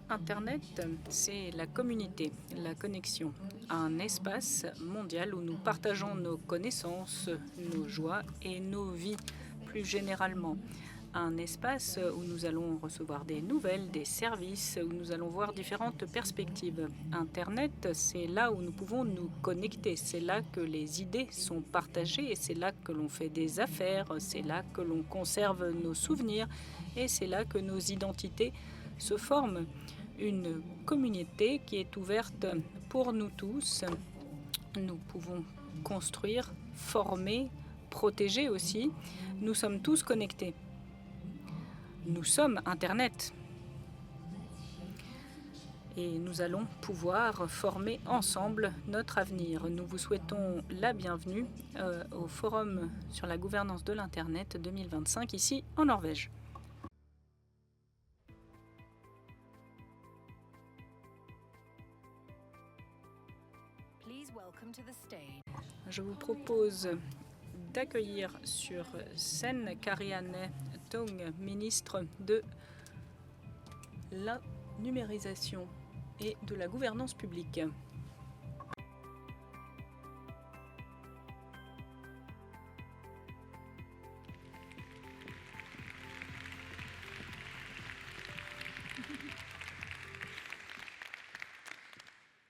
Internet, c'est la communauté, la connexion, un espace mondial où nous partageons nos connaissances, nos joies et nos vies plus généralement. Un espace où nous allons recevoir des nouvelles, des services, où nous allons voir différentes perspectives. Internet, c'est là où nous pouvons nous connecter, c'est là que les idées sont partagées et c'est là que l'on fait des affaires, c'est là que l'on conserve nos souvenirs et c'est là que nos identités se forment. Une communauté qui est ouverte pour nous tous. Nous pouvons construire, former, protéger aussi. Nous sommes tous connectés. Nous sommes Internet. Et nous allons pouvoir former ensemble notre avenir. Nous vous souhaitons la bienvenue au Forum sur la gouvernance de l'Internet 2025 ici en Norvège. Je vous propose d'accueillir sur scène Karianne Tung, ministre de la numérisation et de la gouvernance publique.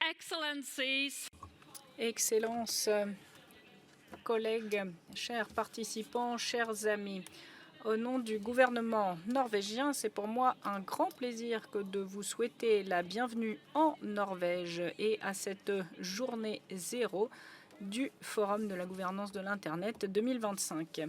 Excellencies. Excellences, collègues, chers participants, chers amis, au nom du gouvernement norvégien, c'est pour moi un grand plaisir que de vous souhaiter la bienvenue en Norvège et à cette journée zéro du Forum de la gouvernance de l'Internet 2025.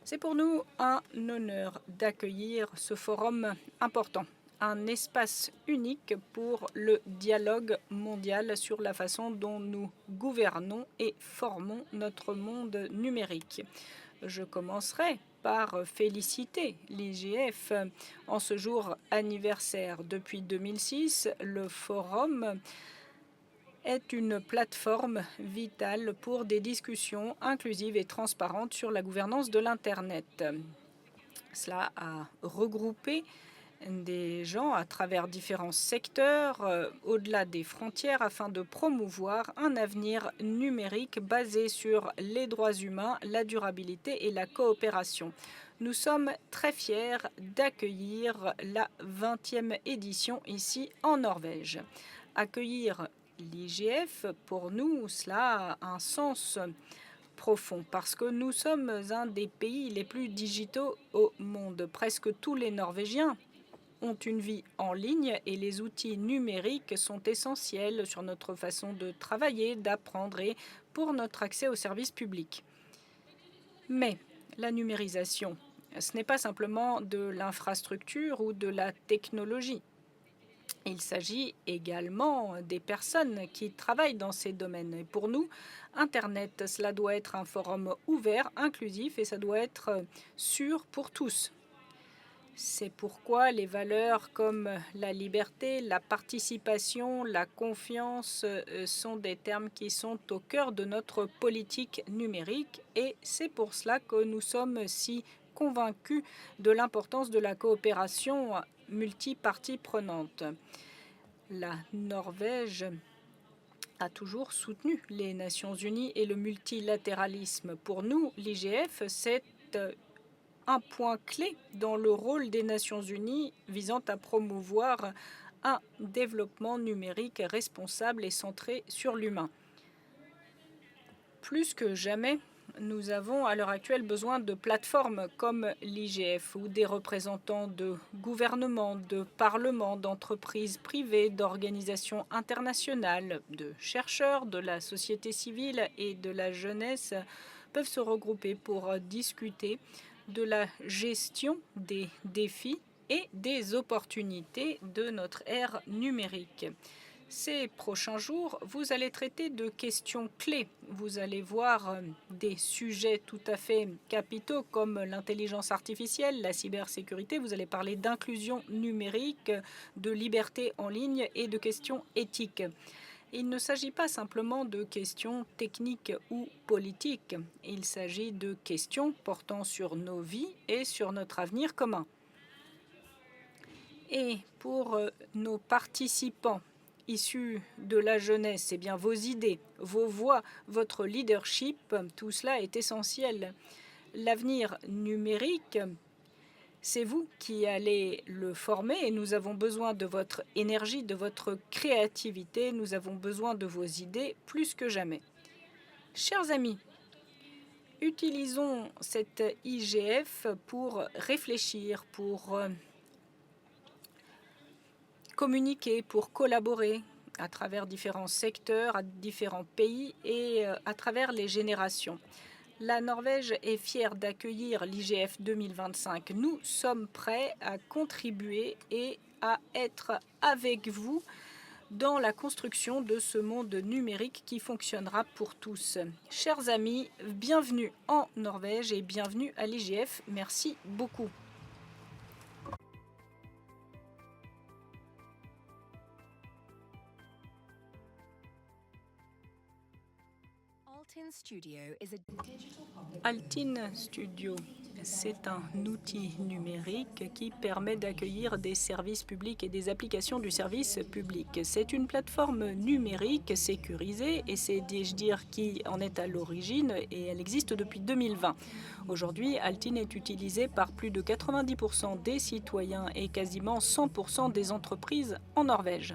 C'est pour nous un honneur d'accueillir ce forum important, un espace unique pour le dialogue mondial sur la façon dont nous gouvernons et formons notre monde numérique. Je commencerai par féliciter l'IGF en ce jour anniversaire. Depuis 2006, le forum est une plateforme vitale pour des discussions inclusives et transparentes sur la gouvernance de l'Internet. Cela a regroupé des gens à travers différents secteurs, au-delà des frontières, afin de promouvoir un avenir numérique basé sur les droits humains, la durabilité et la coopération. Nous sommes très fiers d'accueillir la 20e édition ici en Norvège. Accueillir l'IGF, pour nous, cela a un sens profond parce que nous sommes un des pays les plus digitaux au monde. Presque tous les Norvégiens ont une vie en ligne et les outils numériques sont essentiels sur notre façon de travailler, d'apprendre et pour notre accès aux services publics. Mais la numérisation, ce n'est pas simplement de l'infrastructure ou de la technologie. Il s'agit également des personnes qui travaillent dans ces domaines. Et pour nous, Internet, cela doit être un forum ouvert, inclusif et ça doit être sûr pour tous. C'est pourquoi les valeurs comme la liberté, la participation, la confiance sont des termes qui sont au cœur de notre politique numérique et c'est pour cela que nous sommes si convaincus de l'importance de la coopération multiparties prenantes. La Norvège a toujours soutenu les Nations Unies et le multilatéralisme. Pour nous, l'IGF, c'est un point clé dans le rôle des Nations Unies visant à promouvoir un développement numérique responsable et centré sur l'humain. Plus que jamais, nous avons à l'heure actuelle besoin de plateformes comme l'IGF où des représentants de gouvernements, de parlements, d'entreprises privées, d'organisations internationales, de chercheurs, de la société civile et de la jeunesse peuvent se regrouper pour discuter de la gestion des défis et des opportunités de notre ère numérique. Ces prochains jours, vous allez traiter de questions clés. Vous allez voir des sujets tout à fait capitaux comme l'intelligence artificielle, la cybersécurité. Vous allez parler d'inclusion numérique, de liberté en ligne et de questions éthiques. Il ne s'agit pas simplement de questions techniques ou politiques, il s'agit de questions portant sur nos vies et sur notre avenir commun. Et pour nos participants issus de la jeunesse, eh bien vos idées, vos voix, votre leadership, tout cela est essentiel. L'avenir numérique, c'est vous qui allez le former et nous avons besoin de votre énergie, de votre créativité, nous avons besoin de vos idées plus que jamais. Chers amis, utilisons cette IGF pour réfléchir, pour communiquer, pour collaborer à travers différents secteurs, à différents pays et à travers les générations. La Norvège est fière d'accueillir l'IGF 2025. Nous sommes prêts à contribuer et à être avec vous dans la construction de ce monde numérique qui fonctionnera pour tous. Chers amis, bienvenue en Norvège et bienvenue à l'IGF. Merci beaucoup. Altin Studio, c'est un outil numérique qui permet d'accueillir des services publics et des applications du service public. C'est une plateforme numérique sécurisée et c'est, dis-je dire, qui en est à l'origine et elle existe depuis 2020. Aujourd'hui, Altin est utilisé par plus de 90% des citoyens et quasiment 100% des entreprises en Norvège.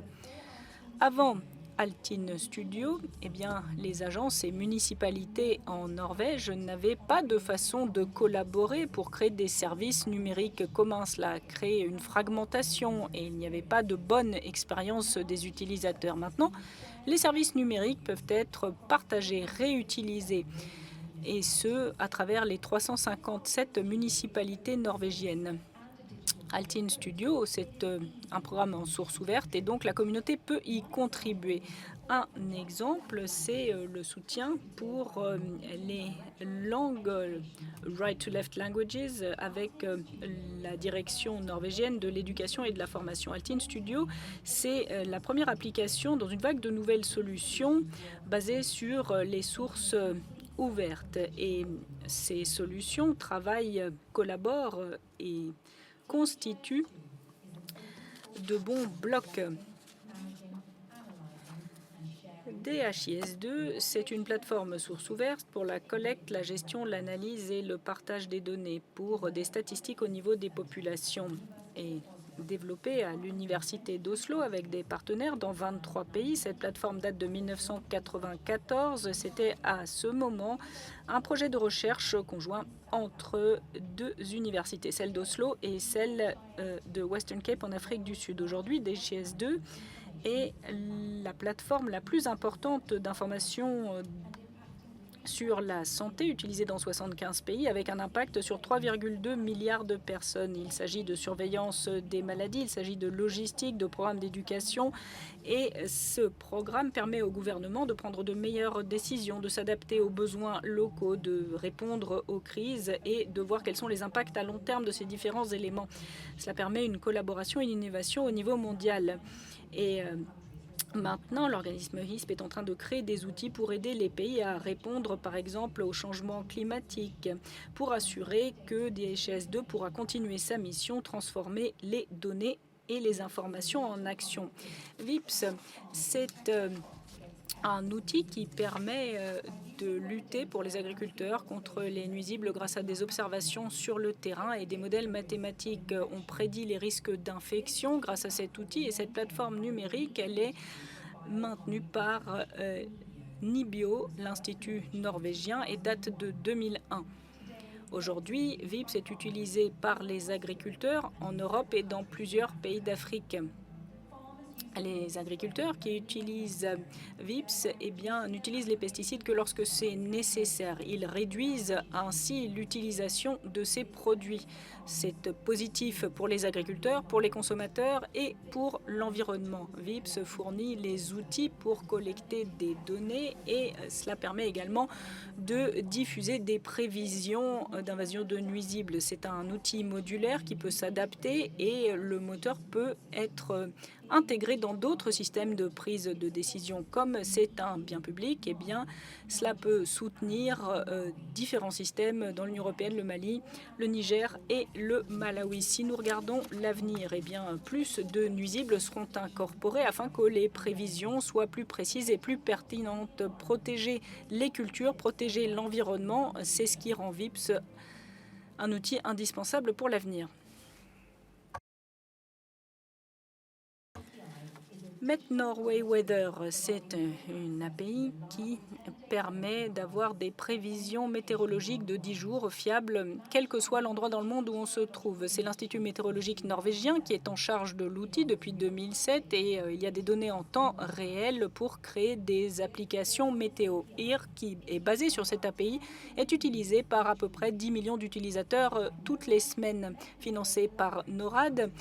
Avant Altin Studio, eh bien, les agences et municipalités en Norvège n'avaient pas de façon de collaborer pour créer des services numériques communs. Cela a créé une fragmentation et il n'y avait pas de bonne expérience des utilisateurs. Maintenant, les services numériques peuvent être partagés, réutilisés, et ce, à travers les 357 municipalités norvégiennes. Altin Studio, c'est un programme en source ouverte et donc la communauté peut y contribuer. Un exemple, c'est le soutien pour les langues Right to Left Languages avec la direction norvégienne de l'éducation et de la formation. Altin Studio, c'est la première application dans une vague de nouvelles solutions basées sur les sources ouvertes. Et ces solutions travaillent, collaborent et constituent de bons blocs. DHIS2, c'est une plateforme source ouverte pour la collecte, la gestion, l'analyse et le partage des données pour des statistiques au niveau des populations et développée à l'Université d'Oslo avec des partenaires dans 23 pays. Cette plateforme date de 1994. C'était à ce moment un projet de recherche conjoint entre deux universités, celle d'Oslo et celle de Western Cape en Afrique du Sud. Aujourd'hui, DHIS2 est la plateforme la plus importante d'information sur la santé utilisée dans 75 pays avec un impact sur 3,2 milliards de personnes. Il s'agit de surveillance des maladies, il s'agit de logistique, de programmes d'éducation et ce programme permet au gouvernement de prendre de meilleures décisions, de s'adapter aux besoins locaux, de répondre aux crises et de voir quels sont les impacts à long terme de ces différents éléments. Cela permet une collaboration et une innovation au niveau mondial. Et maintenant, l'organisme HISP est en train de créer des outils pour aider les pays à répondre, par exemple, au changement climatique, pour assurer que DHIS2 pourra continuer sa mission, transformer les données et les informations en action. VIPS, c'est un outil qui permet de lutter pour les agriculteurs contre les nuisibles grâce à des observations sur le terrain et des modèles mathématiques. On prédit les risques d'infection grâce à cet outil et cette plateforme numérique, elle est maintenue par NIBIO, l'Institut norvégien, et date de 2001. Aujourd'hui, VIPS est utilisé par les agriculteurs en Europe et dans plusieurs pays d'Afrique. Les agriculteurs qui utilisent VIPS n'utilisent les pesticides que lorsque c'est nécessaire. Ils réduisent ainsi l'utilisation de ces produits. C'est positif pour les agriculteurs, pour les consommateurs et pour l'environnement. VIPS fournit les outils pour collecter des données et cela permet également de diffuser des prévisions d'invasion de nuisibles. C'est un outil modulaire qui peut s'adapter et le moteur peut être intégré dans d'autres systèmes de prise de décision. Comme c'est un bien public, eh bien, cela peut soutenir différents systèmes dans l'Union européenne, le Mali, le Niger et le Malawi. Si nous regardons l'avenir, eh bien, plus de nuisibles seront incorporés afin que les prévisions soient plus précises et plus pertinentes. Protéger les cultures, protéger l'environnement, c'est ce qui rend VIPS un outil indispensable pour l'avenir. Met Norway Weather, c'est une API qui permet d'avoir des prévisions météorologiques de 10 jours fiables, quel que soit l'endroit dans le monde où on se trouve. C'est l'Institut météorologique norvégien qui est en charge de l'outil depuis 2007 et il y a des données en temps réel pour créer des applications météo. IR, qui est basé sur cette API, est utilisé par à peu près 10 millions d'utilisateurs toutes les semaines. Financé par NORAD,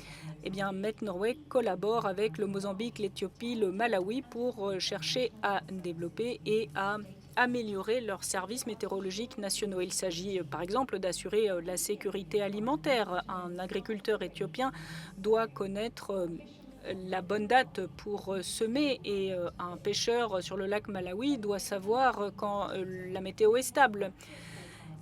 eh bien, Met Norway collabore avec le Mozambique, l'Éthiopie, le Malawi pour chercher à développer et à améliorer leurs services météorologiques nationaux. Il s'agit par exemple d'assurer la sécurité alimentaire. Un agriculteur éthiopien doit connaître la bonne date pour semer et un pêcheur sur le lac Malawi doit savoir quand la météo est stable.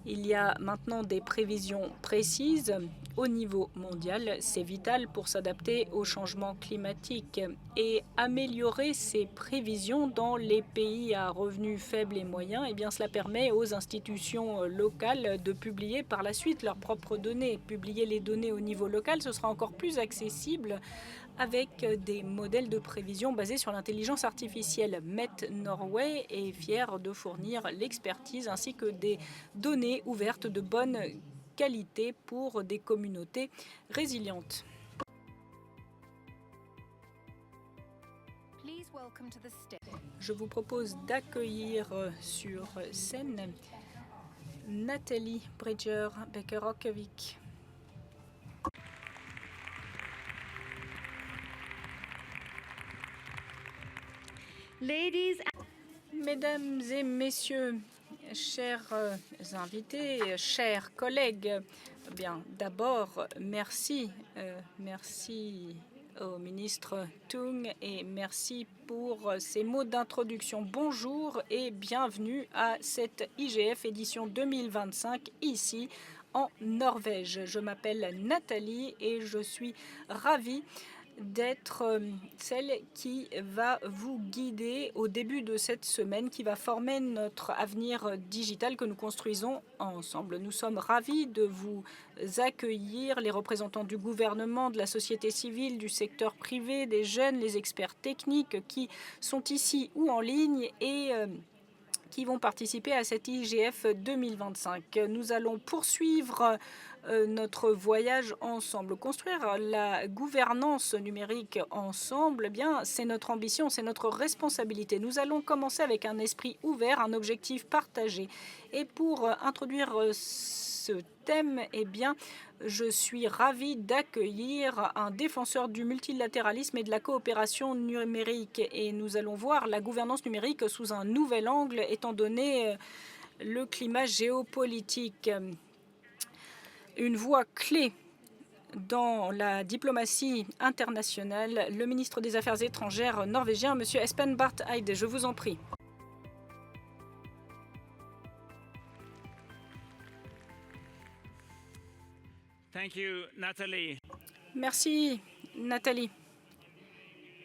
Il y a maintenant des prévisions précises au niveau mondial. C'est vital pour s'adapter au changement climatique et améliorer ces prévisions dans les pays à revenus faibles et moyens. Eh bien, cela permet aux institutions locales de publier par la suite leurs propres données. Publier les données au niveau local, ce sera encore plus accessible avec des modèles de prévision basés sur l'intelligence artificielle. Met Norway est fier de fournir l'expertise ainsi que des données ouvertes de bonne qualité pour des communautés résilientes. Je vous propose d'accueillir sur scène Nathalie Bridger-Becker-Rockevik. Mesdames et messieurs, chers invités, chers collègues, bien, d'abord, merci au ministre Tung et merci pour ces mots d'introduction. Bonjour et bienvenue à cette IGF édition 2025 ici en Norvège. Je m'appelle Nathalie et je suis ravie d'être celle qui va vous guider au début de cette semaine, qui va former notre avenir digital que nous construisons ensemble. Nous sommes ravis de vous accueillir, les représentants du gouvernement, de la société civile, du secteur privé, des jeunes, les experts techniques qui sont ici ou en ligne et qui vont participer à cette IGF 2025. Nous allons poursuivre notre voyage ensemble. Construire la gouvernance numérique ensemble, eh bien, c'est notre ambition, c'est notre responsabilité. Nous allons commencer avec un esprit ouvert, un objectif partagé. Et pour introduire ce thème, eh bien, je suis ravie d'accueillir un défenseur du multilatéralisme et de la coopération numérique. Et nous allons voir la gouvernance numérique sous un nouvel angle, étant donné le climat géopolitique. Une voix clé dans la diplomatie internationale, le ministre des Affaires étrangères norvégien, M. Espen Barth Eide. Je vous en prie. Thank you, Nathalie. Merci, Nathalie.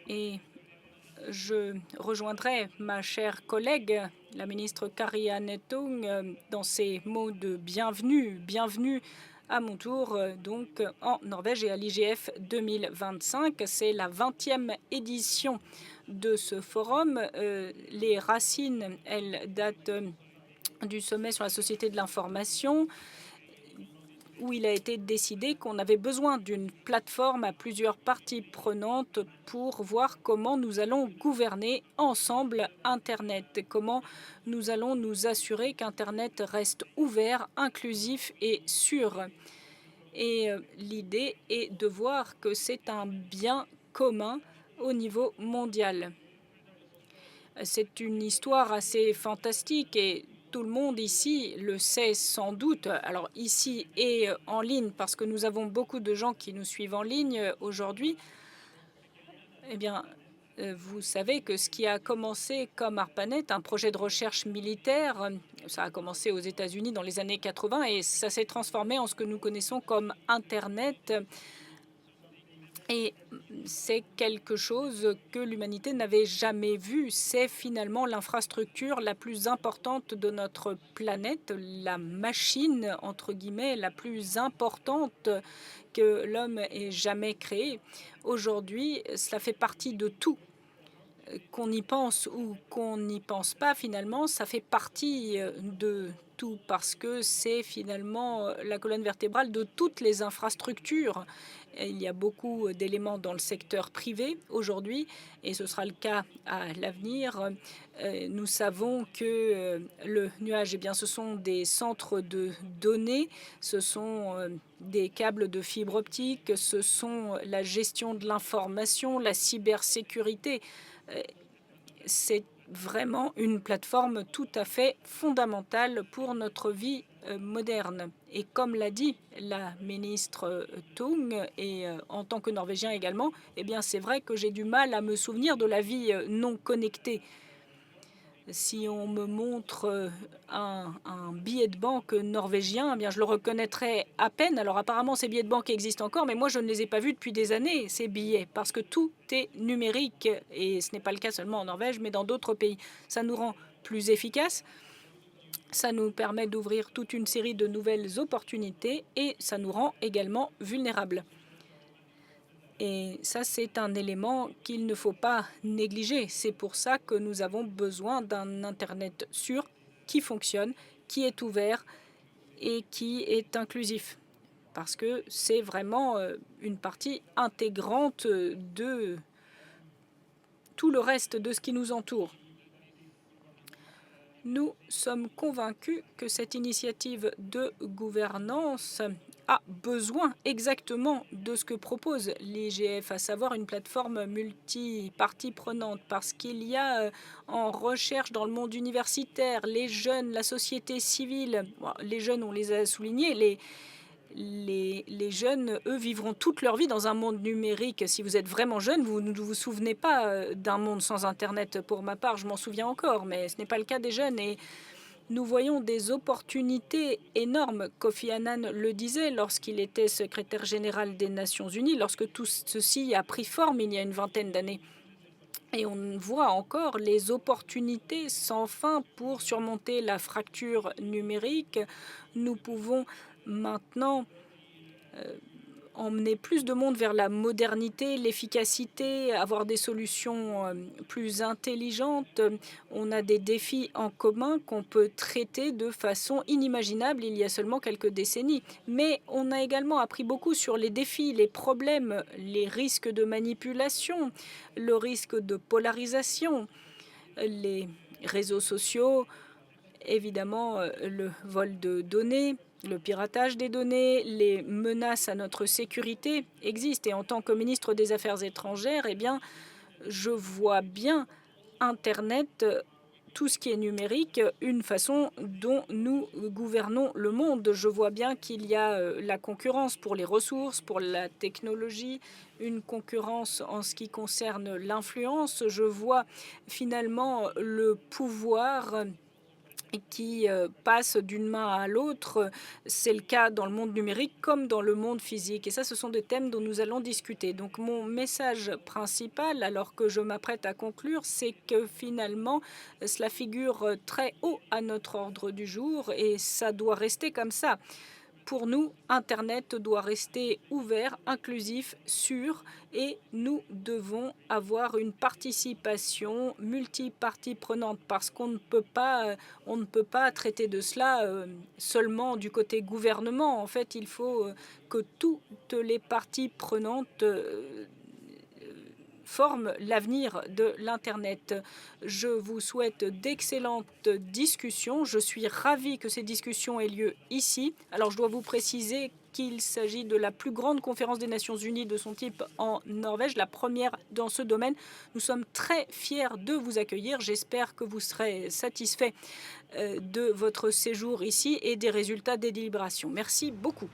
Et je rejoindrai ma chère collègue, la ministre Kari Anne Tung, dans ses mots de bienvenue. Bienvenue à mon tour, donc, en Norvège et à l'IGF 2025. C'est la 20e édition de ce forum. Les racines, elles datent du sommet sur la société de l'information, où il a été décidé qu'on avait besoin d'une plateforme à plusieurs parties prenantes pour voir comment nous allons gouverner ensemble Internet, comment nous allons nous assurer qu'Internet reste ouvert, inclusif et sûr. Et l'idée est de voir que c'est un bien commun au niveau mondial. C'est une histoire assez fantastique et tout le monde ici le sait sans doute. Alors ici et en ligne, parce que nous avons beaucoup de gens qui nous suivent en ligne aujourd'hui. Eh bien, vous savez que ce qui a commencé comme ARPANET, un projet de recherche militaire, ça a commencé aux États-Unis dans les années 80 et ça s'est transformé en ce que nous connaissons comme Internet. Et c'est quelque chose que l'humanité n'avait jamais vu. C'est finalement l'infrastructure la plus importante de notre planète, la machine, entre guillemets, la plus importante que l'homme ait jamais créée. Aujourd'hui, cela fait partie de tout. Qu'on y pense ou qu'on n'y pense pas, finalement, ça fait partie de tout parce que c'est finalement la colonne vertébrale de toutes les infrastructures. Et il y a beaucoup d'éléments dans le secteur privé aujourd'hui et ce sera le cas à l'avenir. Nous savons que le nuage, eh bien, ce sont des centres de données, ce sont des câbles de fibre optique, ce sont la gestion de l'information, la cybersécurité. C'est vraiment une plateforme tout à fait fondamentale pour notre vie moderne. Et comme l'a dit la ministre Tung, et en tant que Norvégien également, eh bien c'est vrai que j'ai du mal à me souvenir de la vie non connectée. Si on me montre un billet de banque norvégien, eh bien, je le reconnaîtrais à peine. Alors apparemment, ces billets de banque existent encore, mais moi, je ne les ai pas vus depuis des années, ces billets, parce que tout est numérique. Et ce n'est pas le cas seulement en Norvège, mais dans d'autres pays. Ça nous rend plus efficaces, ça nous permet d'ouvrir toute une série de nouvelles opportunités et ça nous rend également vulnérables. Et ça, c'est un élément qu'il ne faut pas négliger. C'est pour ça que nous avons besoin d'un Internet sûr, qui fonctionne, qui est ouvert et qui est inclusif. Parce que c'est vraiment une partie intégrante de tout le reste de ce qui nous entoure. Nous sommes convaincus que cette initiative de gouvernance a besoin exactement de ce que propose l'IGF, à savoir une plateforme multi-parties prenantes, parce qu'il y a en recherche dans le monde universitaire, les jeunes, la société civile, bon, les jeunes, on les a soulignés, les jeunes, eux, vivront toute leur vie dans un monde numérique. Si vous êtes vraiment jeune, vous ne vous souvenez pas d'un monde sans Internet. Pour ma part, je m'en souviens encore, mais ce n'est pas le cas des jeunes. Et nous voyons des opportunités énormes. Kofi Annan le disait lorsqu'il était secrétaire général des Nations Unies, lorsque tout ceci a pris forme il y a une vingtaine d'années. Et on voit encore les opportunités sans fin pour surmonter la fracture numérique. Nous pouvons maintenant emmener plus de monde vers la modernité, l'efficacité, avoir des solutions plus intelligentes. On a des défis en commun qu'on peut traiter de façon inimaginable il y a seulement quelques décennies. Mais on a également appris beaucoup sur les défis, les problèmes, les risques de manipulation, le risque de polarisation, les réseaux sociaux, évidemment le vol de données, le piratage des données, les menaces à notre sécurité existent. Et en tant que ministre des Affaires étrangères, eh bien, je vois bien Internet, tout ce qui est numérique, une façon dont nous gouvernons le monde. Je vois bien qu'il y a la concurrence pour les ressources, pour la technologie, une concurrence en ce qui concerne l'influence. Je vois finalement le pouvoir qui passe d'une main à l'autre. C'est le cas dans le monde numérique comme dans le monde physique. Et ça, ce sont des thèmes dont nous allons discuter. Donc mon message principal, alors que je m'apprête à conclure, c'est que finalement, cela figure très haut à notre ordre du jour et ça doit rester comme ça. Pour nous, Internet doit rester ouvert, inclusif, sûr et nous devons avoir une participation multi-parties prenantes parce qu'on ne peut pas traiter de cela seulement du côté gouvernement. En fait, il faut que toutes les parties prenantes forment l'avenir de l'Internet. Je vous souhaite d'excellentes discussions. Je suis ravie que ces discussions aient lieu ici. Alors, je dois vous préciser qu'il s'agit de la plus grande conférence des Nations Unies de son type en Norvège, la première dans ce domaine. Nous sommes très fiers de vous accueillir. J'espère que vous serez satisfaits de votre séjour ici et des résultats des délibérations. Merci beaucoup.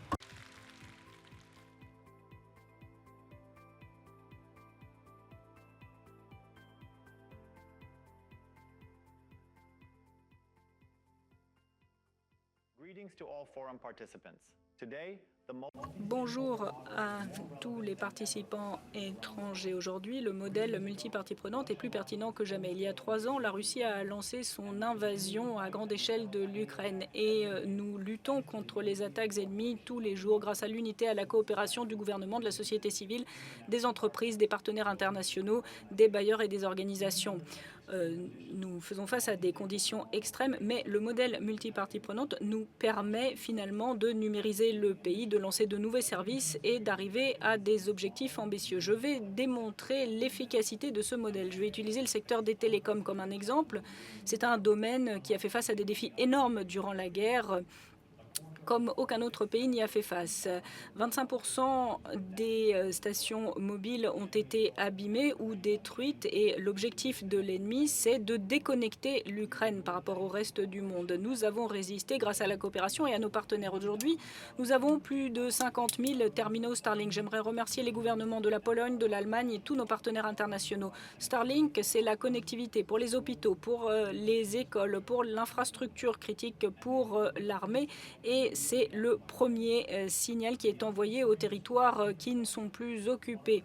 Bonjour à tous les participants étrangers. Aujourd'hui, le modèle multipartie prenante est plus pertinent que jamais. Il y a 3 ans, la Russie a lancé son invasion à grande échelle de l'Ukraine et nous luttons contre les attaques ennemies tous les jours grâce à l'unité et à la coopération du gouvernement, de la société civile, des entreprises, des partenaires internationaux, des bailleurs et des organisations. Nous faisons face à des conditions extrêmes, mais le modèle multipartie prenante nous permet finalement de numériser le pays, de lancer de nouveaux services et d'arriver à des objectifs ambitieux. Je vais démontrer l'efficacité de ce modèle. Je vais utiliser le secteur des télécoms comme un exemple. C'est un domaine qui a fait face à des défis énormes durant la guerre, comme aucun autre pays n'y a fait face. 25% des stations mobiles ont été abîmées ou détruites et l'objectif de l'ennemi, c'est de déconnecter l'Ukraine par rapport au reste du monde. Nous avons résisté grâce à la coopération et à nos partenaires. Aujourd'hui, nous avons plus de 50 000 terminaux Starlink. J'aimerais remercier les gouvernements de la Pologne, de l'Allemagne et tous nos partenaires internationaux. Starlink, c'est la connectivité pour les hôpitaux, pour les écoles, pour l'infrastructure critique, pour l'armée et c'est le premier signal qui est envoyé aux territoires qui ne sont plus occupés.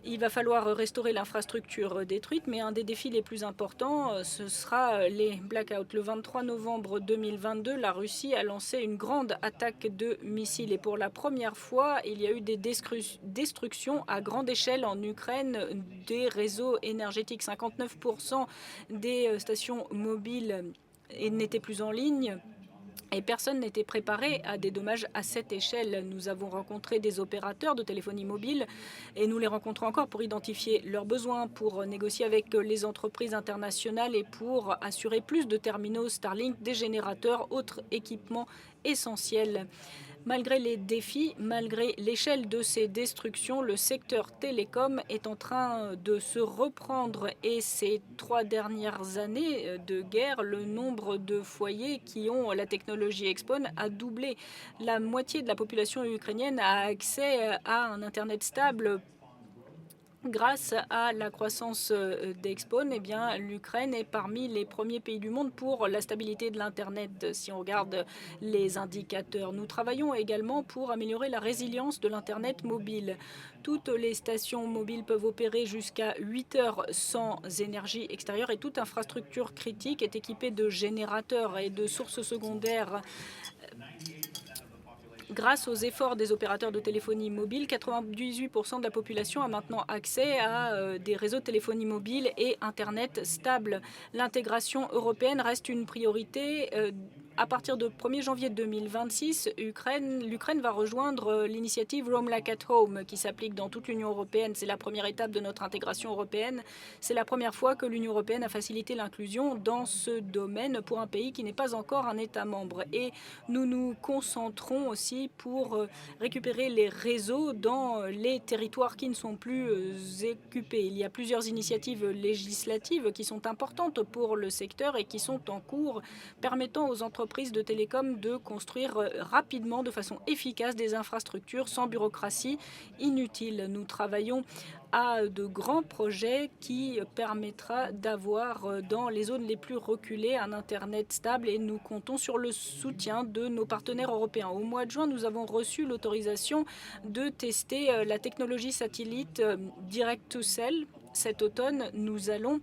Il va falloir restaurer l'infrastructure détruite, mais un des défis les plus importants, ce sera les blackouts. Le 23 novembre 2022, la Russie a lancé une grande attaque de missiles. Et pour la première fois, il y a eu des destructions à grande échelle en Ukraine des réseaux énergétiques. 59% des stations mobiles n'étaient plus en ligne. Et personne n'était préparé à des dommages à cette échelle. Nous avons rencontré des opérateurs de téléphonie mobile et nous les rencontrons encore pour identifier leurs besoins, pour négocier avec les entreprises internationales et pour assurer plus de terminaux Starlink, des générateurs, autres équipements essentiels. Malgré les défis, malgré l'échelle de ces destructions, le secteur télécom est en train de se reprendre et ces 3 dernières années de guerre, le nombre de foyers qui ont la technologie Xpone a doublé. La moitié de la population ukrainienne a accès à un Internet stable. Grâce à la croissance d'Expone, l'Ukraine est parmi les premiers pays du monde pour la stabilité de l'Internet, si on regarde les indicateurs. Nous travaillons également pour améliorer la résilience de l'Internet mobile. Toutes les stations mobiles peuvent opérer jusqu'à 8 heures sans énergie extérieure et toute infrastructure critique est équipée de générateurs et de sources secondaires. Grâce aux efforts des opérateurs de téléphonie mobile, 98% de la population a maintenant accès à des réseaux de téléphonie mobile et Internet stable. L'intégration européenne reste une priorité. À partir du 1er janvier 2026, l'Ukraine va rejoindre l'initiative Roam Like at Home qui s'applique dans toute l'Union européenne. C'est la première étape de notre intégration européenne. C'est la première fois que l'Union européenne a facilité l'inclusion dans ce domaine pour un pays qui n'est pas encore un État membre. Et nous nous concentrons aussi pour récupérer les réseaux dans les territoires qui ne sont plus occupés. Il y a plusieurs initiatives législatives qui sont importantes pour le secteur et qui sont en cours, permettant aux entreprises de télécom de construire rapidement, de façon efficace, des infrastructures sans bureaucratie inutile. Nous travaillons à de grands projets qui permettra d'avoir dans les zones les plus reculées un Internet stable et nous comptons sur le soutien de nos partenaires européens. Au mois de juin, nous avons reçu l'autorisation de tester la technologie satellite Direct-to-Cell. Cet automne, nous allons,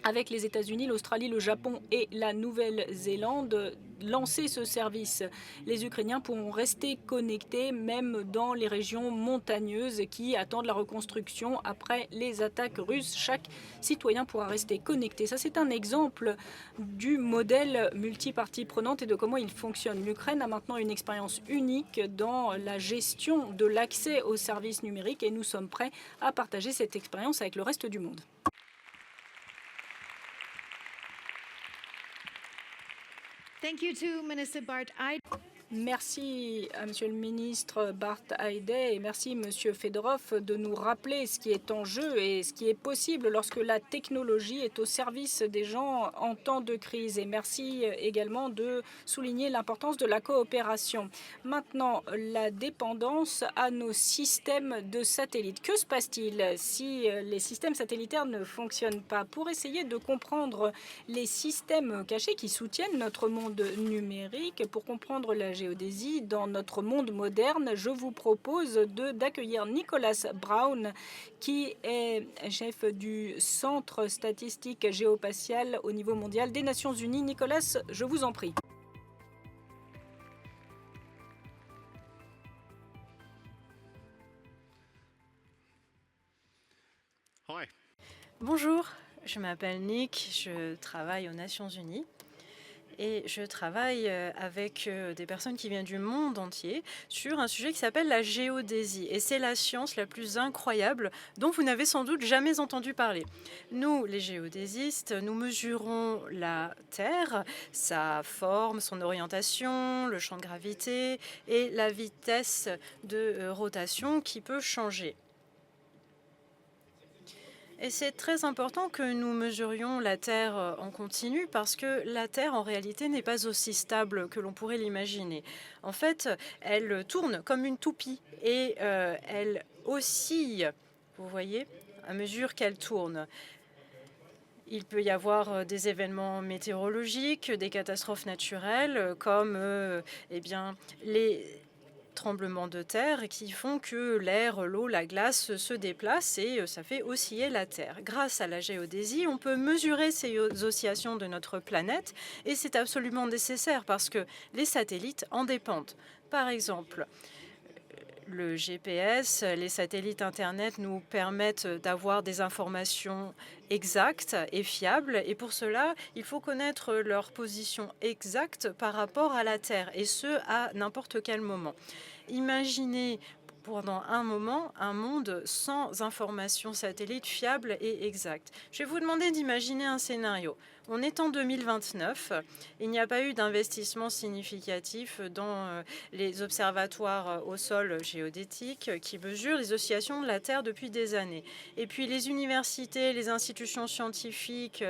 avec les États-Unis, l'Australie, le Japon et la Nouvelle-Zélande, lancer ce service. Les Ukrainiens pourront rester connectés même dans les régions montagneuses qui attendent la reconstruction après les attaques russes. Chaque citoyen pourra rester connecté. Ça, c'est un exemple du modèle multipartie prenante et de comment il fonctionne. L'Ukraine a maintenant une expérience unique dans la gestion de l'accès aux services numériques et nous sommes prêts à partager cette expérience avec le reste du monde. Thank you to Minister Bart. Merci à Monsieur le ministre Bart Heyday et merci Monsieur Fedorov de nous rappeler ce qui est en jeu et ce qui est possible lorsque la technologie est au service des gens en temps de crise. Et merci également de souligner l'importance de la coopération. Maintenant, la dépendance à nos systèmes de satellites. Que se passe-t-il si les systèmes satellitaires ne fonctionnent pas? Pour essayer de comprendre les systèmes cachés qui soutiennent notre monde numérique, pour comprendre la géodésie dans notre monde moderne, je vous propose d'accueillir Nicolas Brown, qui est chef du Centre statistique géospatial au niveau mondial des Nations Unies. Nicolas, je vous en prie. Hi. Bonjour, je m'appelle Nick, je travaille aux Nations Unies et je travaille avec des personnes qui viennent du monde entier sur un sujet qui s'appelle la géodésie. Et c'est la science la plus incroyable dont vous n'avez sans doute jamais entendu parler. Nous, les géodésistes, nous mesurons la Terre, sa forme, son orientation, le champ de gravité et la vitesse de rotation qui peut changer. Et c'est très important que nous mesurions la Terre en continu parce que la Terre, en réalité, n'est pas aussi stable que l'on pourrait l'imaginer. En fait, elle tourne comme une toupie et elle oscille, vous voyez, à mesure qu'elle tourne. Il peut y avoir des événements météorologiques, des catastrophes naturelles, comme les tremblements de terre qui font que l'air, l'eau, la glace se déplacent et ça fait osciller la Terre. Grâce à la géodésie, on peut mesurer ces oscillations de notre planète et c'est absolument nécessaire parce que les satellites en dépendent. Par exemple, le GPS, les satellites Internet nous permettent d'avoir des informations exactes et fiables. Et pour cela, il faut connaître leur position exacte par rapport à la Terre, et ce, à n'importe quel moment. Imaginez pendant un moment un monde sans informations satellites fiables et exactes. Je vais vous demander d'imaginer un scénario. On est en 2029, il n'y a pas eu d'investissement significatif dans les observatoires au sol géodétique qui mesurent les oscillations de la Terre depuis des années. Et puis les universités, les institutions scientifiques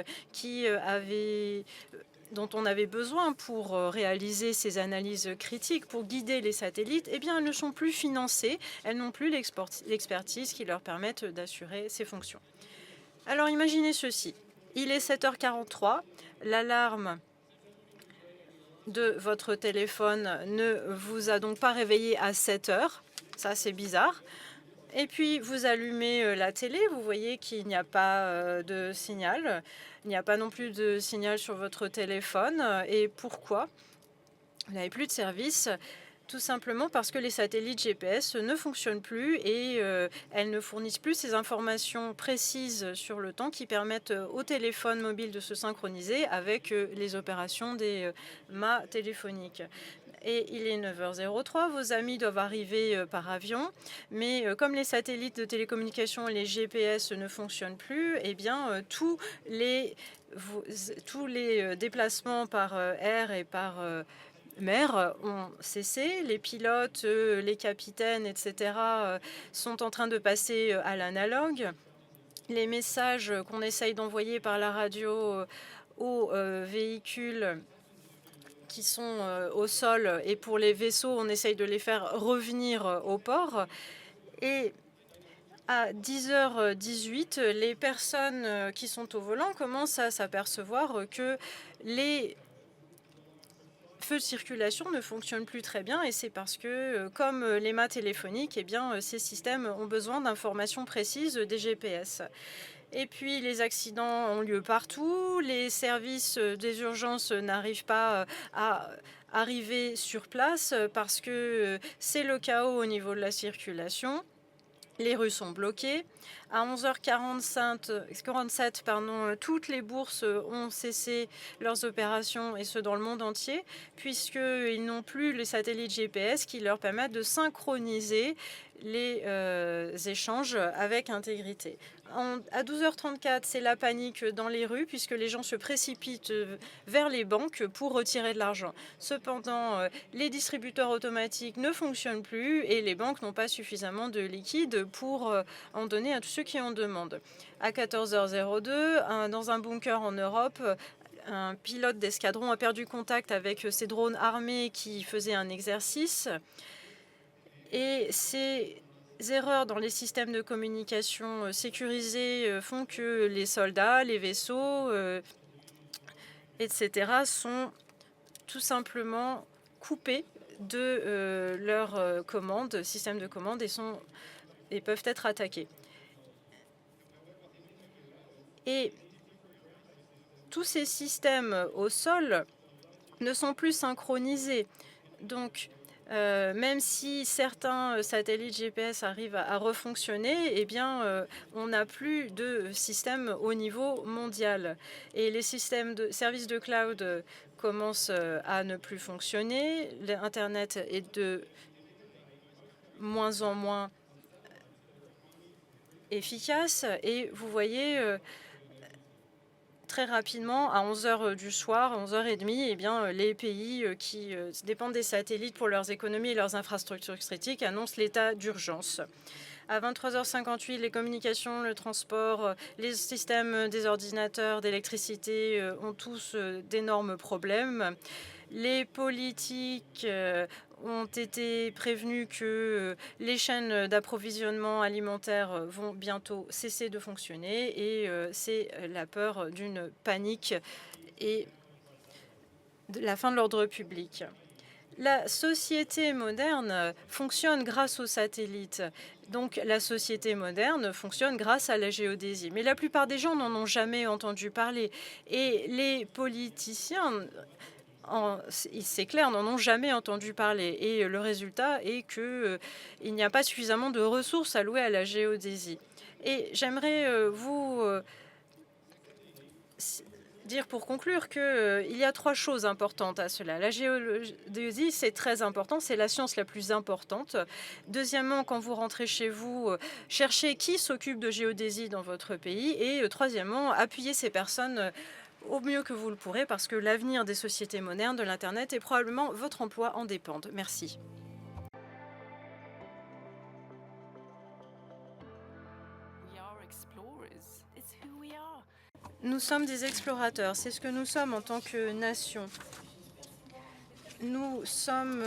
dont on avait besoin pour réaliser ces analyses critiques, pour guider les satellites, eh bien, elles ne sont plus financées, elles n'ont plus l'expertise qui leur permette d'assurer ces fonctions. Alors imaginez ceci, il est 7h43, l'alarme de votre téléphone ne vous a donc pas réveillé à 7h, ça c'est bizarre. Et puis vous allumez la télé, vous voyez qu'il n'y a pas de signal. Il n'y a pas non plus de signal sur votre téléphone. Et pourquoi? Vous n'avez plus de service. Tout simplement parce que les satellites GPS ne fonctionnent plus et elles ne fournissent plus ces informations précises sur le temps qui permettent au téléphone mobile de se synchroniser avec les opérations des mâts téléphoniques. Et il est 9h03, vos amis doivent arriver par avion, mais comme les satellites de télécommunication et les GPS ne fonctionnent plus, eh bien tous les déplacements par air et par mer ont cessé. Les pilotes, les capitaines, etc. sont en train de passer à l'analogue. Les messages qu'on essaye d'envoyer par la radio aux véhicules qui sont au sol et pour les vaisseaux, on essaye de les faire revenir au port. Et à 10h18, les personnes qui sont au volant commencent à s'apercevoir que les feux de circulation ne fonctionnent plus très bien et c'est parce que, comme les mâts téléphoniques, eh bien, ces systèmes ont besoin d'informations précises des GPS. Et puis les accidents ont lieu partout, les services des urgences n'arrivent pas à arriver sur place parce que c'est le chaos au niveau de la circulation. Les rues sont bloquées. À 11h47, toutes les bourses ont cessé leurs opérations, et ce dans le monde entier, puisqu'ils n'ont plus les satellites GPS qui leur permettent de synchroniser les échanges avec intégrité. À 12h34, c'est la panique dans les rues, puisque les gens se précipitent vers les banques pour retirer de l'argent. Cependant, les distributeurs automatiques ne fonctionnent plus et les banques n'ont pas suffisamment de liquide pour en donner à tous ceux qui en demandent. À 14h02, dans un bunker en Europe, un pilote d'escadron a perdu contact avec ses drones armés qui faisaient un exercice. Et ces erreurs dans les systèmes de communication sécurisés font que les soldats, les vaisseaux, etc. sont tout simplement coupés de leur système de commande, et peuvent être attaqués. Et tous ces systèmes au sol ne sont plus synchronisés. Donc, même si certains satellites GPS arrivent à refonctionner, on n'a plus de système au niveau mondial. Et les systèmes de services de cloud commencent à ne plus fonctionner. L'Internet est de moins en moins efficace. Et vous voyez, très rapidement, à 11h du soir, 11h30, les pays qui dépendent des satellites pour leurs économies et leurs infrastructures critiques annoncent l'état d'urgence. À 23h58, les communications, le transport, les systèmes des ordinateurs, d'électricité ont tous d'énormes problèmes. Les politiques ont été prévenus que les chaînes d'approvisionnement alimentaire vont bientôt cesser de fonctionner, et c'est la peur d'une panique et de la fin de l'ordre public. La société moderne fonctionne grâce aux satellites. Donc la société moderne fonctionne grâce à la géodésie. Mais la plupart des gens n'en ont jamais entendu parler. Et les politiciens, c'est clair, n'en ont jamais entendu parler. Et le résultat est qu'il n'y a pas suffisamment de ressources allouées à la géodésie. Et j'aimerais vous dire pour conclure qu'il y a 3 choses importantes à cela. La géodésie, c'est très important, c'est la science la plus importante. Deuxièmement, quand vous rentrez chez vous, cherchez qui s'occupe de géodésie dans votre pays. Et troisièmement, appuyez ces personnes au mieux que vous le pourrez, parce que l'avenir des sociétés modernes, de l'Internet, et probablement votre emploi en dépendent. Merci. Nous sommes des explorateurs, c'est ce que nous sommes en tant que nation. Nous sommes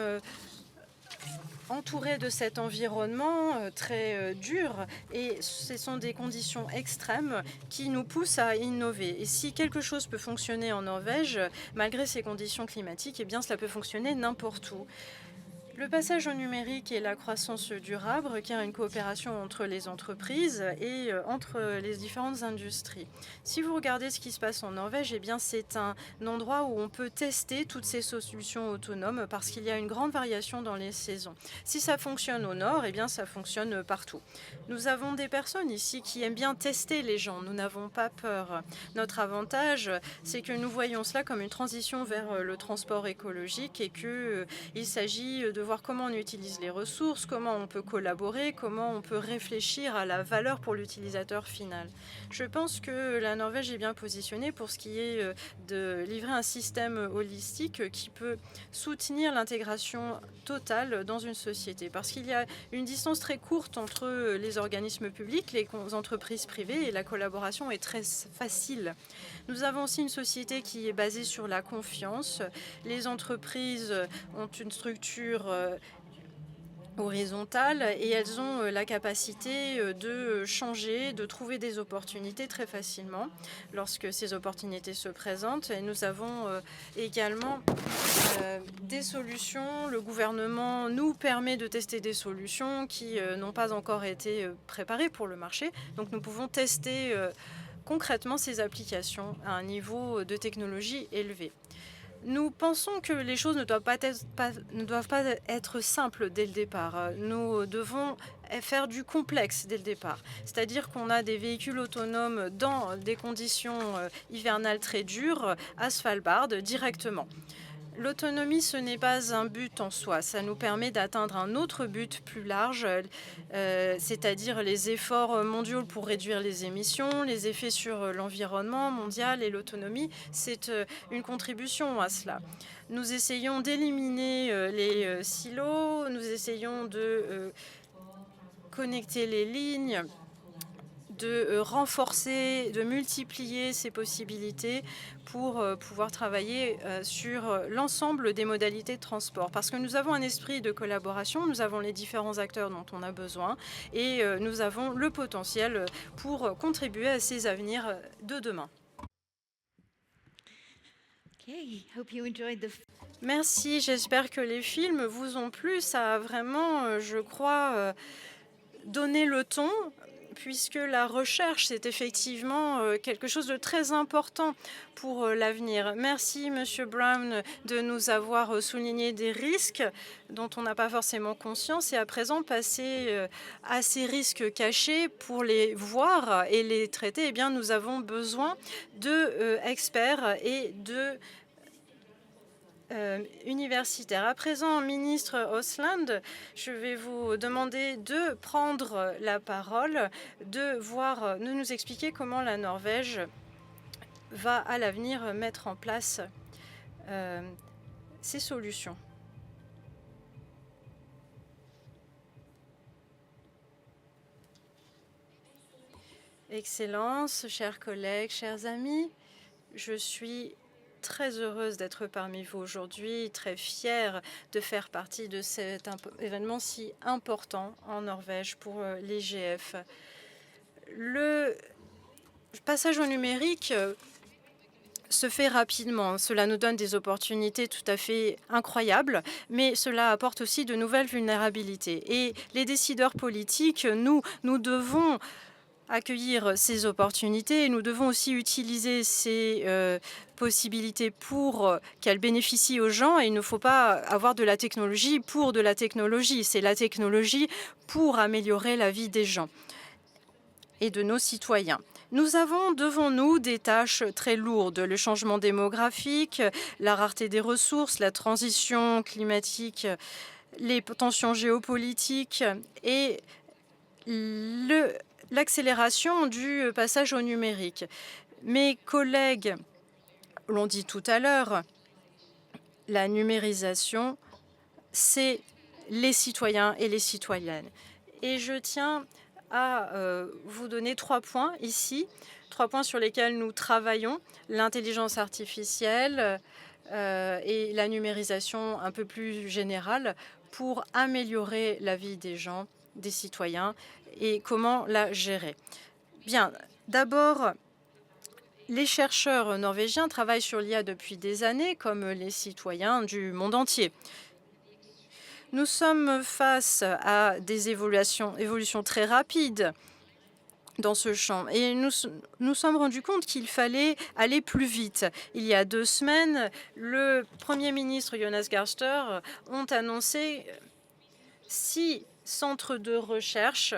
entourés de cet environnement très dur, et ce sont des conditions extrêmes qui nous poussent à innover. Et si quelque chose peut fonctionner en Norvège, malgré ces conditions climatiques, cela peut fonctionner n'importe où. Le passage au numérique et la croissance durable requiert une coopération entre les entreprises et entre les différentes industries. Si vous regardez ce qui se passe en Norvège, c'est un endroit où on peut tester toutes ces solutions autonomes, parce qu'il y a une grande variation dans les saisons. Si ça fonctionne au nord, ça fonctionne partout. Nous avons des personnes ici qui aiment bien tester les gens. Nous n'avons pas peur. Notre avantage, c'est que nous voyons cela comme une transition vers le transport écologique, et qu'il s'agit de voir comment on utilise les ressources, comment on peut collaborer, comment on peut réfléchir à la valeur pour l'utilisateur final. Je pense que la Norvège est bien positionnée pour ce qui est de livrer un système holistique qui peut soutenir l'intégration totale dans une société, parce qu'il y a une distance très courte entre les organismes publics, les entreprises privées, et la collaboration est très facile. Nous avons aussi une société qui est basée sur la confiance. Les entreprises ont une structure horizontale, et elles ont la capacité de changer, de trouver des opportunités très facilement lorsque ces opportunités se présentent. Et nous avons également des solutions. Le gouvernement nous permet de tester des solutions qui n'ont pas encore été préparées pour le marché. Donc nous pouvons tester concrètement ces applications à un niveau de technologie élevé. Nous pensons que les choses ne doivent pas être simples dès le départ. Nous devons faire du complexe dès le départ. C'est-à-dire qu'on a des véhicules autonomes dans des conditions hivernales très dures à Svalbard directement. L'autonomie, ce n'est pas un but en soi. Ça nous permet d'atteindre un autre but plus large, c'est-à-dire les efforts mondiaux pour réduire les émissions, les effets sur l'environnement mondial et l'autonomie. C'est une contribution à cela. Nous essayons d'éliminer les silos, nous essayons de connecter les lignes, de renforcer, de multiplier ces possibilités pour pouvoir travailler sur l'ensemble des modalités de transport. Parce que nous avons un esprit de collaboration, nous avons les différents acteurs dont on a besoin et nous avons le potentiel pour contribuer à ces avenirs de demain. Merci, j'espère que les films vous ont plu. Ça a vraiment, je crois, donné le ton, puisque la recherche, c'est effectivement quelque chose de très important pour l'avenir. Merci, Monsieur Brown, de nous avoir souligné des risques dont on n'a pas forcément conscience et à présent passer à ces risques cachés pour les voir et les traiter. Eh bien, nous avons besoin d'experts et de universitaire. À présent, ministre Osland, je vais vous demander de prendre la parole, de nous expliquer comment la Norvège va à l'avenir mettre en place ces solutions. Excellences, chers collègues, chers amis, je suis très heureuse d'être parmi vous aujourd'hui, très fière de faire partie de cet événement si important en Norvège pour l'IGF. Le passage au numérique se fait rapidement. Cela nous donne des opportunités tout à fait incroyables, mais cela apporte aussi de nouvelles vulnérabilités. Et les décideurs politiques, nous devons accueillir ces opportunités et nous devons aussi utiliser ces possibilités pour qu'elles bénéficient aux gens. Et il ne faut pas avoir de la technologie pour de la technologie. C'est la technologie pour améliorer la vie des gens et de nos citoyens. Nous avons devant nous des tâches très lourdes, le changement démographique, la rareté des ressources, la transition climatique, les tensions géopolitiques et l'accélération du passage au numérique. Mes collègues l'ont dit tout à l'heure, la numérisation, c'est les citoyens et les citoyennes. Et je tiens à vous donner 3 points ici, 3 points sur lesquels nous travaillons, l'intelligence artificielle et la numérisation un peu plus générale pour améliorer la vie des gens, des citoyens et comment la gérer. Bien, d'abord, les chercheurs norvégiens travaillent sur l'IA depuis des années, comme les citoyens du monde entier. Nous sommes face à des évolutions très rapides dans ce champ et nous sommes rendus compte qu'il fallait aller plus vite. Il y a 2 semaines, le Premier ministre Jonas Gahr Støre ont annoncé 6 centres de recherche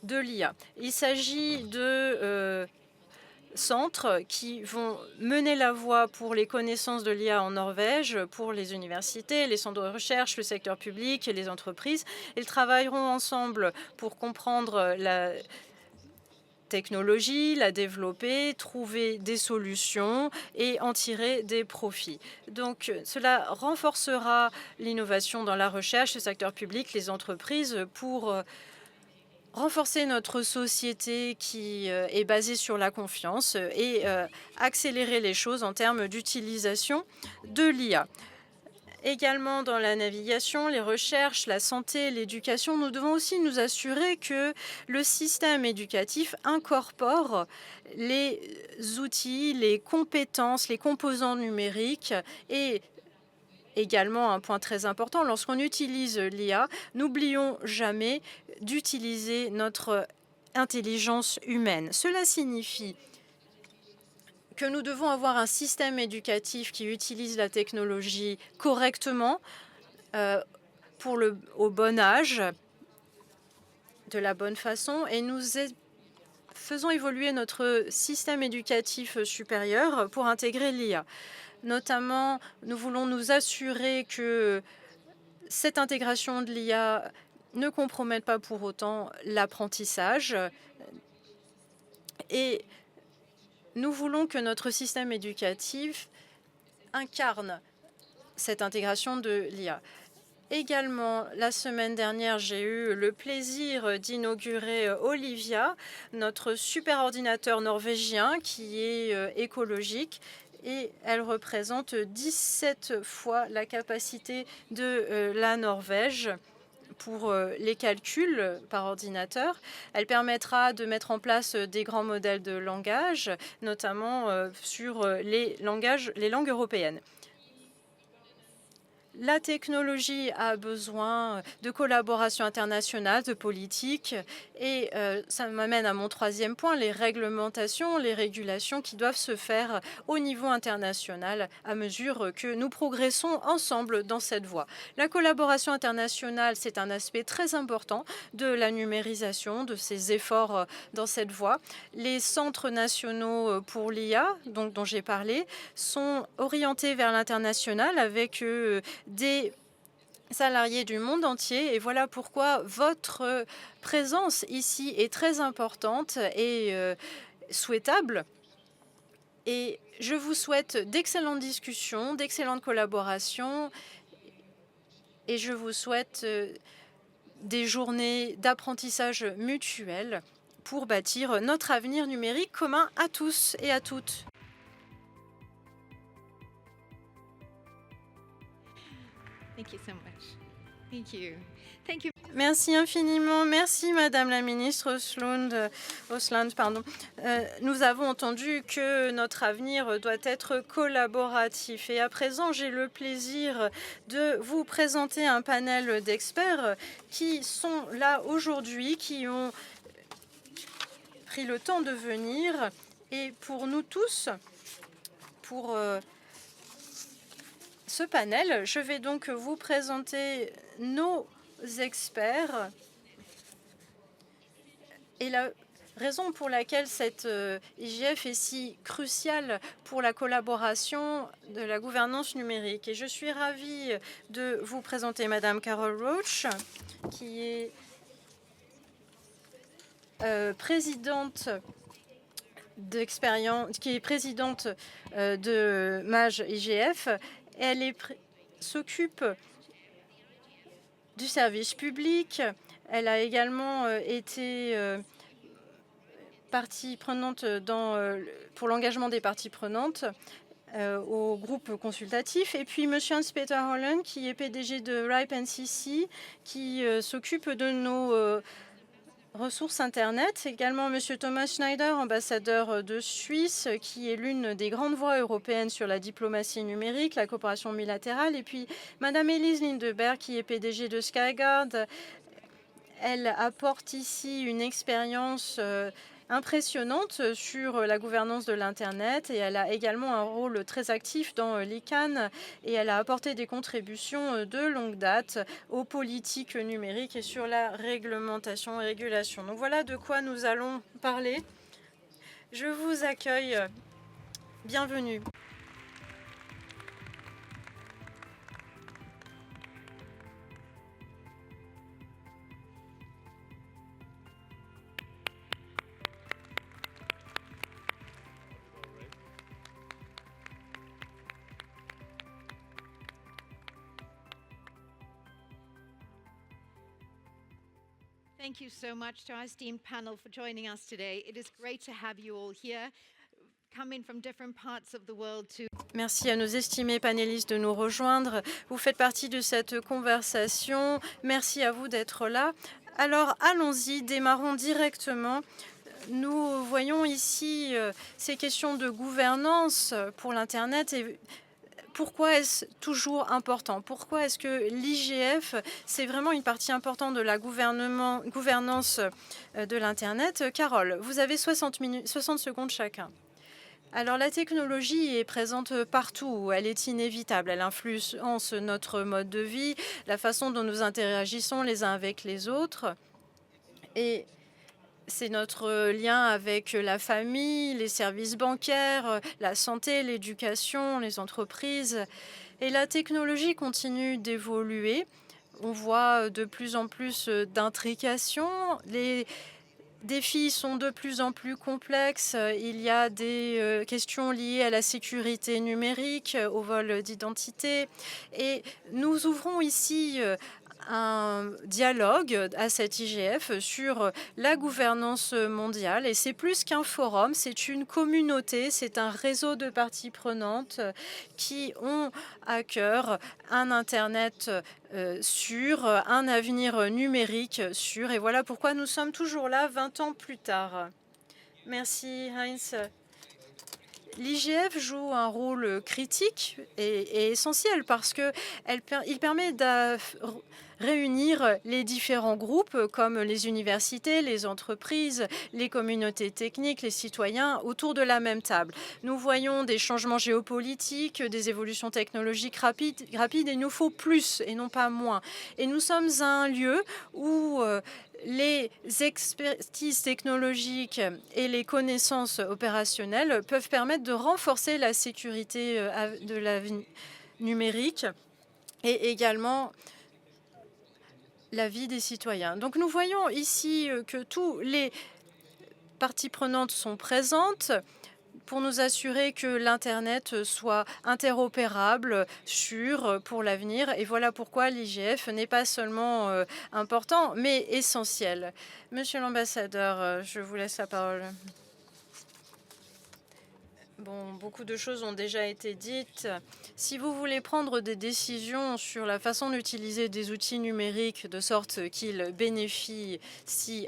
de l'IA. Il s'agit de centres qui vont mener la voie pour les connaissances de l'IA en Norvège, pour les universités, les centres de recherche, le secteur public et les entreprises. Ils travailleront ensemble pour comprendre la technologie, la développer, trouver des solutions et en tirer des profits. Donc, cela renforcera l'innovation dans la recherche, le secteur public, les entreprises pour renforcer notre société qui est basée sur la confiance et accélérer les choses en termes d'utilisation de l'IA. Également dans la navigation, les recherches, la santé, l'éducation, nous devons aussi nous assurer que le système éducatif incorpore les outils, les compétences, les composants numériques et également un point très important, lorsqu'on utilise l'IA, n'oublions jamais d'utiliser notre intelligence humaine. Cela signifie que nous devons avoir un système éducatif qui utilise la technologie correctement, au bon âge, de la bonne façon, et nous faisons évoluer notre système éducatif supérieur pour intégrer l'IA. Notamment, nous voulons nous assurer que cette intégration de l'IA ne compromette pas pour autant l'apprentissage. Et nous voulons que notre système éducatif incarne cette intégration de l'IA. Également, la semaine dernière, j'ai eu le plaisir d'inaugurer Olivia, notre super ordinateur norvégien qui est écologique, et elle représente 17 fois la capacité de la Norvège pour les calculs par ordinateur. Elle permettra de mettre en place des grands modèles de langage, notamment sur les langues européennes. La technologie a besoin de collaboration internationale, de politique, et ça m'amène à mon troisième point, les réglementations, les régulations qui doivent se faire au niveau international à mesure que nous progressons ensemble dans cette voie. La collaboration internationale, c'est un aspect très important de la numérisation, de ces efforts dans cette voie. Les centres nationaux pour l'IA, dont j'ai parlé, sont orientés vers l'international avec des salariés du monde entier, et voilà pourquoi votre présence ici est très importante et souhaitable. Et je vous souhaite d'excellentes discussions, d'excellentes collaborations, et je vous souhaite des journées d'apprentissage mutuel pour bâtir notre avenir numérique commun à tous et à toutes. Thank you so much. Thank you. Thank you. Merci infiniment. Merci, Madame la ministre Osland. Nous avons entendu que notre avenir doit être collaboratif. Et à présent, j'ai le plaisir de vous présenter un panel d'experts qui sont là aujourd'hui, qui ont pris le temps de venir. Et pour nous tous, pour ce panel, je vais donc vous présenter nos experts et la raison pour laquelle cette IGF est si cruciale pour la collaboration de la gouvernance numérique. Et je suis ravie de vous présenter Madame Carol Roach, qui est présidente de MAGE IGF. Elle s'occupe du service public. Elle a également été partie prenante pour l'engagement des parties prenantes au groupe consultatif. Et puis, M. Hans-Peter Hollen, qui est PDG de RIPE NCC, qui s'occupe de nos ressources Internet. Également, M. Thomas Schneider, ambassadeur de Suisse, qui est l'une des grandes voix européennes sur la diplomatie numérique, la coopération bilatérale. Et puis, Mme Elise Lindeberg, qui est PDG de Skyguard. Elle apporte ici une expérience impressionnante sur la gouvernance de l'Internet, et elle a également un rôle très actif dans l'ICANN, et elle a apporté des contributions de longue date aux politiques numériques et sur la réglementation et régulation. Donc voilà de quoi nous allons parler. Je vous accueille. Bienvenue. Thank you so much to our esteemed panel for joining us today. It is great to have you all here, coming from different parts of the world to... Merci à nos estimés panélistes de nous rejoindre. Vous faites partie de cette conversation. Merci à vous d'être là. Alors, allons-y, démarrons directement. Nous voyons ici ces questions de gouvernance pour l'Internet et pourquoi est-ce toujours important? Pourquoi est-ce que l'IGF, c'est vraiment une partie importante de la gouvernance de l'Internet? Carole, vous avez 60 secondes chacun. Alors la technologie est présente partout, elle est inévitable, elle influence notre mode de vie, la façon dont nous interagissons les uns avec les autres. Et c'est notre lien avec la famille, les services bancaires, la santé, l'éducation, les entreprises. Et la technologie continue d'évoluer. On voit de plus en plus d'intrications. Les défis sont de plus en plus complexes. Il y a des questions liées à la sécurité numérique, au vol d'identité. Et nous ouvrons ici un dialogue à cet IGF sur la gouvernance mondiale. Et c'est plus qu'un forum, c'est une communauté, c'est un réseau de parties prenantes qui ont à cœur un Internet sûr, un avenir numérique sûr. Et voilà pourquoi nous sommes toujours là 20 ans plus tard. Merci Heinz. L'IGF joue un rôle critique et essentiel parce qu'il permet de réunir les différents groupes comme les universités, les entreprises, les communautés techniques, les citoyens autour de la même table. Nous voyons des changements géopolitiques, des évolutions technologiques rapides et il nous faut plus et non pas moins. Et nous sommes un lieu où les expertises technologiques et les connaissances opérationnelles peuvent permettre de renforcer la sécurité de la vie numérique et également la vie des citoyens. Donc nous voyons ici que tous les parties prenantes sont présentes pour nous assurer que l'Internet soit interopérable, sûr pour l'avenir. Et voilà pourquoi l'IGF n'est pas seulement important, mais essentiel. Monsieur l'ambassadeur, je vous laisse la parole. Bon, beaucoup de choses ont déjà été dites. Si vous voulez prendre des décisions sur la façon d'utiliser des outils numériques de sorte qu'ils bénéficient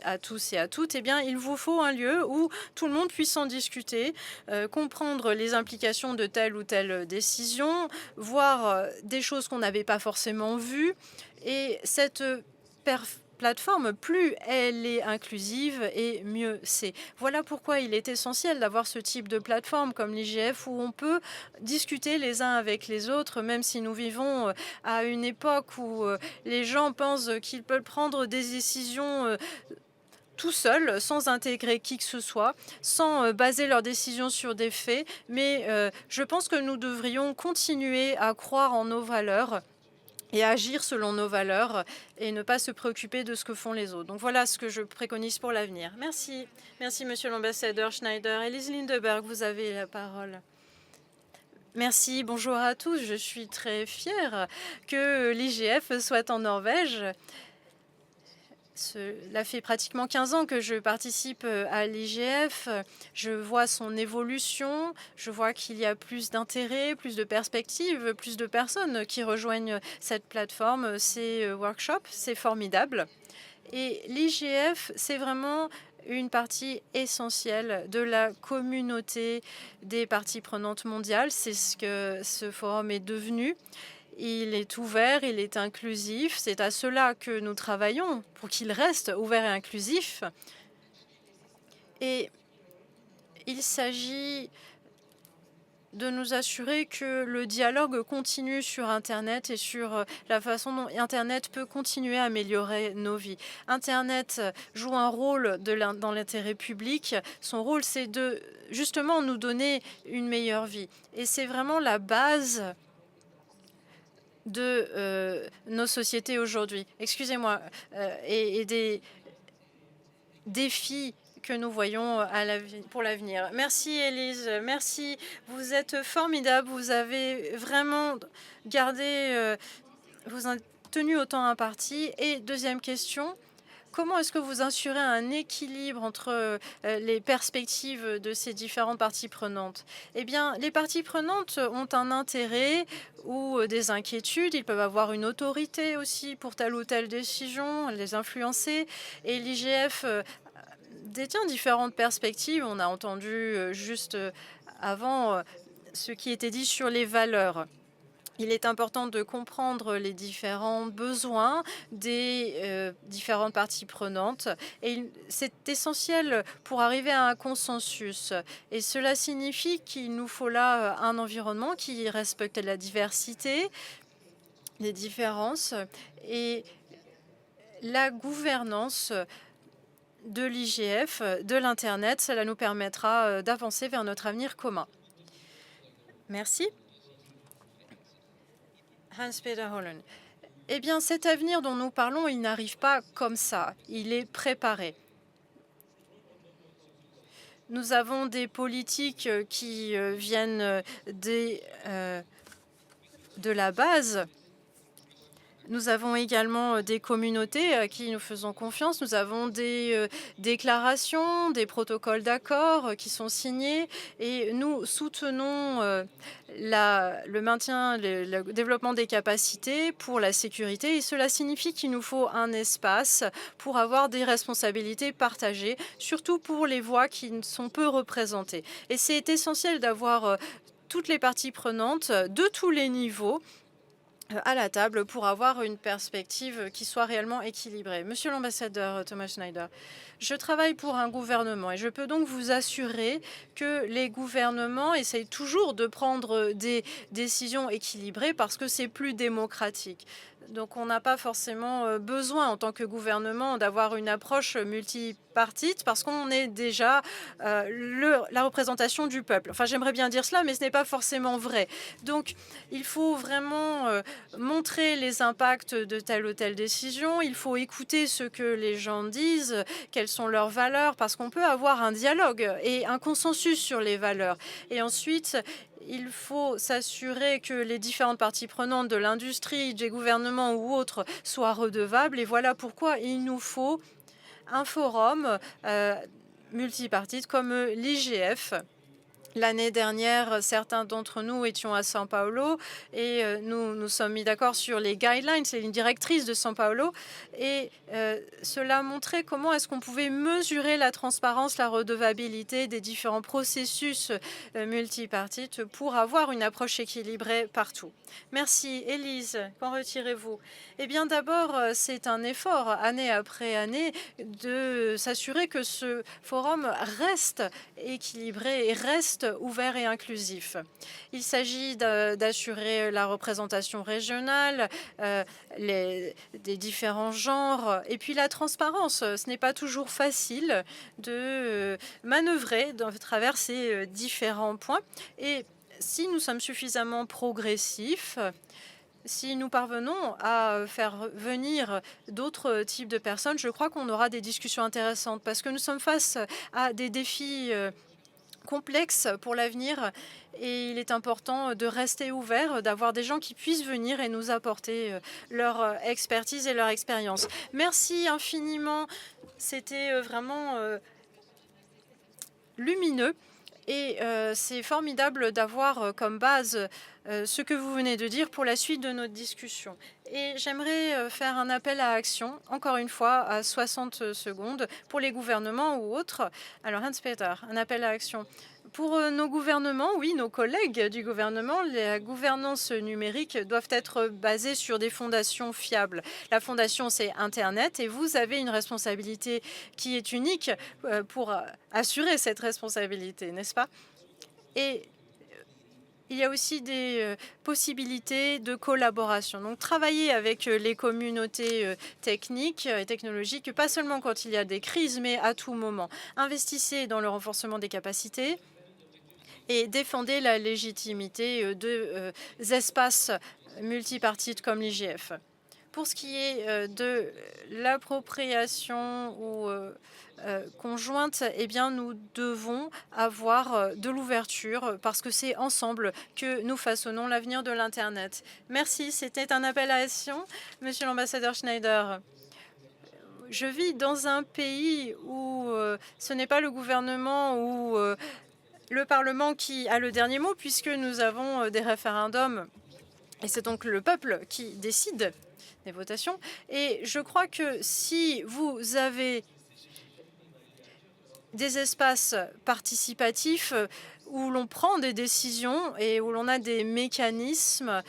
à tous et à toutes, eh bien, il vous faut un lieu où tout le monde puisse en discuter, comprendre les implications de telle ou telle décision, voir des choses qu'on n'avait pas forcément vues. Et cette plateforme, plus elle est inclusive et mieux c'est. Voilà pourquoi il est essentiel d'avoir ce type de plateforme comme l'IGF où on peut discuter les uns avec les autres, même si nous vivons à une époque où les gens pensent qu'ils peuvent prendre des décisions tout seuls, sans intégrer qui que ce soit, sans baser leurs décisions sur des faits. Mais je pense que nous devrions continuer à croire en nos valeurs et agir selon nos valeurs et ne pas se préoccuper de ce que font les autres. Donc voilà ce que je préconise pour l'avenir. Merci. Merci, monsieur l'ambassadeur Schneider. Elise Lindeberg, vous avez la parole. Merci, bonjour à tous. Je suis très fière que l'IGF soit en Norvège. Cela fait pratiquement 15 ans que je participe à l'IGF. Je vois son évolution. Je vois qu'il y a plus d'intérêt, plus de perspectives, plus de personnes qui rejoignent cette plateforme, ces workshops. C'est formidable. Et l'IGF, c'est vraiment une partie essentielle de la communauté des parties prenantes mondiales. C'est ce que ce forum est devenu. Il est ouvert, il est inclusif. C'est à cela que nous travaillons, pour qu'il reste ouvert et inclusif. Et il s'agit de nous assurer que le dialogue continue sur Internet et sur la façon dont Internet peut continuer à améliorer nos vies. Internet joue un rôle dans l'intérêt public. Son rôle, c'est de justement nous donner une meilleure vie. Et c'est vraiment la base de nos sociétés aujourd'hui. Excusez-moi. Et des défis que nous voyons pour l'avenir. Merci Élise, merci. Vous êtes formidable. Vous avez vraiment gardé, vous avez tenu au temps imparti. Et deuxième question. Comment est-ce que vous assurez un équilibre entre les perspectives de ces différentes parties prenantes? Eh bien, les parties prenantes ont un intérêt ou des inquiétudes. Ils peuvent avoir une autorité aussi pour telle ou telle décision, les influencer. Et l'IGF détient différentes perspectives. On a entendu juste avant ce qui était dit sur les valeurs. Il est important de comprendre les différents besoins des différentes parties prenantes et c'est essentiel pour arriver à un consensus. Et cela signifie qu'il nous faut là un environnement qui respecte la diversité, les différences et la gouvernance de l'IGF, de l'Internet. Cela nous permettra d'avancer vers notre avenir commun. Merci. Hans-Peter Hollen. Eh bien, cet avenir dont nous parlons, il n'arrive pas comme ça. Il est préparé. Nous avons des politiques qui viennent de la base. Nous avons également des communautés à qui nous faisons confiance. Nous avons des déclarations, des protocoles d'accord qui sont signés et nous soutenons le maintien, le développement des capacités pour la sécurité. Et cela signifie qu'il nous faut un espace pour avoir des responsabilités partagées, surtout pour les voix qui sont peu représentées. Et c'est essentiel d'avoir toutes les parties prenantes de tous les niveaux à la table pour avoir une perspective qui soit réellement équilibrée. Monsieur l'ambassadeur Thomas Schneider, je travaille pour un gouvernement et je peux donc vous assurer que les gouvernements essayent toujours de prendre des décisions équilibrées parce que c'est plus démocratique. Donc on n'a pas forcément besoin en tant que gouvernement d'avoir une approche multipartite parce qu'on est déjà la représentation du peuple. Enfin, j'aimerais bien dire cela, mais ce n'est pas forcément vrai. Donc il faut vraiment montrer les impacts de telle ou telle décision. Il faut écouter ce que les gens disent, quelles sont leurs valeurs, parce qu'on peut avoir un dialogue et un consensus sur les valeurs. Et ensuite, il faut s'assurer que les différentes parties prenantes de l'industrie, des gouvernements ou autres soient redevables. Et voilà pourquoi il nous faut un forum multipartite comme l'IGF. L'année dernière, certains d'entre nous étions à São Paulo et nous sommes mis d'accord sur les guidelines, les lignes directrices de São Paulo. Et cela montrait comment est-ce qu'on pouvait mesurer la transparence, la redevabilité des différents processus multipartites pour avoir une approche équilibrée partout. Merci. Élise, qu'en retirez-vous? Eh bien, d'abord, c'est un effort, année après année, de s'assurer que ce forum reste équilibré et reste ouvert et inclusif. Il s'agit d'assurer la représentation régionale, des différents genres, et puis la transparence. Ce n'est pas toujours facile de manœuvrer à travers ces différents points. Et si nous sommes suffisamment progressifs, si nous parvenons à faire venir d'autres types de personnes, je crois qu'on aura des discussions intéressantes parce que nous sommes face à des défis complexes pour l'avenir et il est important de rester ouvert, d'avoir des gens qui puissent venir et nous apporter leur expertise et leur expérience. Merci infiniment, c'était vraiment lumineux. Et c'est formidable d'avoir comme base ce que vous venez de dire pour la suite de notre discussion. Et j'aimerais faire un appel à action, encore une fois, à 60 secondes, pour les gouvernements ou autres. Alors, Hans-Peter, un appel à action. Pour nos gouvernements, oui, nos collègues du gouvernement, la gouvernance numérique doivent être basées sur des fondations fiables. La fondation, c'est Internet et vous avez une responsabilité qui est unique pour assurer cette responsabilité, n'est-ce pas? Et il y a aussi des possibilités de collaboration. Donc, travailler avec les communautés techniques et technologiques, pas seulement quand il y a des crises, mais à tout moment. Investissez dans le renforcement des capacités et défendez la légitimité des espaces multipartites comme l'IGF. Pour ce qui est de l'appropriation ou conjointe, eh bien, nous devons avoir de l'ouverture parce que c'est ensemble que nous façonnons l'avenir de l'Internet. Merci, c'était un appel à action. Monsieur l'ambassadeur Schneider, je vis dans un pays où ce n'est pas le gouvernement ou le Parlement qui a le dernier mot puisque nous avons des référendums et c'est donc le peuple qui décide des votations. Et je crois que si vous avez des espaces participatifs où l'on prend des décisions et où l'on a des mécanismes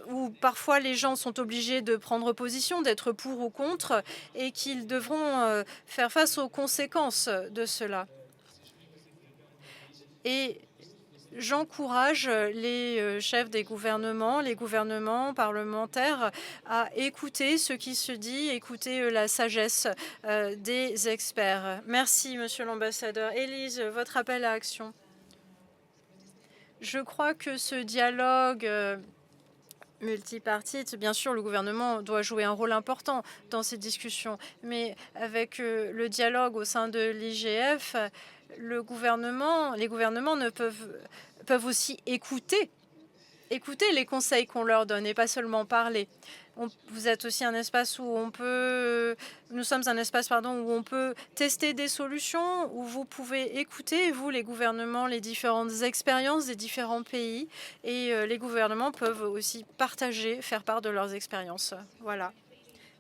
où parfois les gens sont obligés de prendre position, d'être pour ou contre, et qu'ils devront faire face aux conséquences de cela. Et j'encourage les chefs des gouvernements, les gouvernements parlementaires à écouter ce qui se dit, écouter la sagesse des experts. Merci, Monsieur l'ambassadeur. Élise, votre appel à action. Je crois que ce dialogue multipartite, bien sûr, le gouvernement doit jouer un rôle important dans ces discussions, mais avec le dialogue au sein de l'IGF, les gouvernements ne peuvent aussi écouter les conseils qu'on leur donne et pas seulement parler. Vous êtes aussi un espace où nous sommes un espace où on peut tester des solutions, où vous pouvez écouter, vous, les gouvernements, les différentes expériences des différents pays, et les gouvernements peuvent aussi partager, faire part de leurs expériences. Voilà.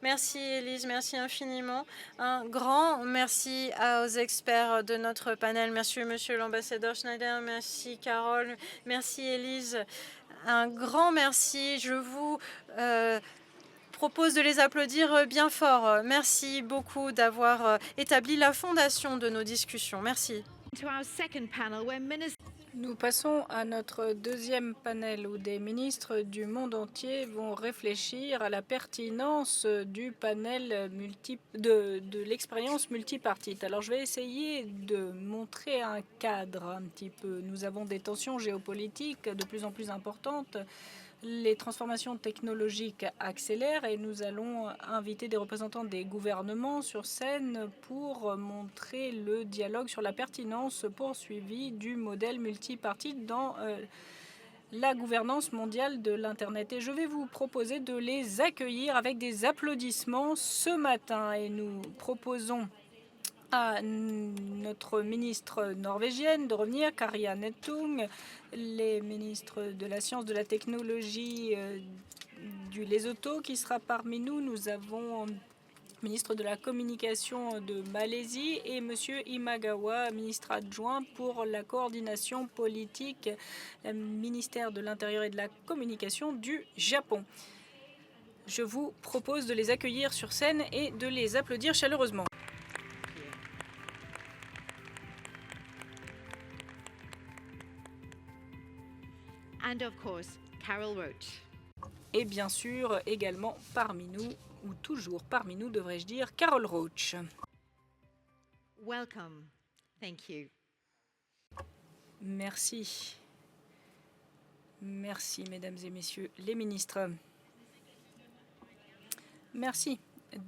Merci Élise, merci infiniment. Un grand merci aux experts de notre panel. Merci Monsieur l'ambassadeur Schneider, merci Carole, merci Élise. Un grand merci. Je vous propose de les applaudir bien fort. Merci beaucoup d'avoir établi la fondation de nos discussions. Merci. Nous passons à notre deuxième panel où des ministres du monde entier vont réfléchir à la pertinence du panel de l'expérience multipartite. Alors je vais essayer de montrer un cadre un petit peu. Nous avons des tensions géopolitiques de plus en plus importantes. Les transformations technologiques accélèrent et nous allons inviter des représentants des gouvernements sur scène pour montrer le dialogue sur la pertinence poursuivie du modèle multipartite dans la gouvernance mondiale de l'Internet. Et je vais vous proposer de les accueillir avec des applaudissements ce matin. Et nous proposons à notre ministre norvégienne de revenir, Kari Anne Tung, les ministres de la science, de la technologie du Lesotho qui sera parmi nous. Nous avons ministre de la communication de Malaisie et Monsieur Imagawa, ministre adjoint pour la coordination politique, ministère de l'Intérieur et de la communication du Japon. Je vous propose de les accueillir sur scène et de les applaudir chaleureusement. And of course, Carol Roach. Et bien sûr, également parmi nous, ou toujours parmi nous, devrais-je dire, Carol Roach. Welcome. Thank you. Merci. Merci, mesdames et messieurs les ministres. Merci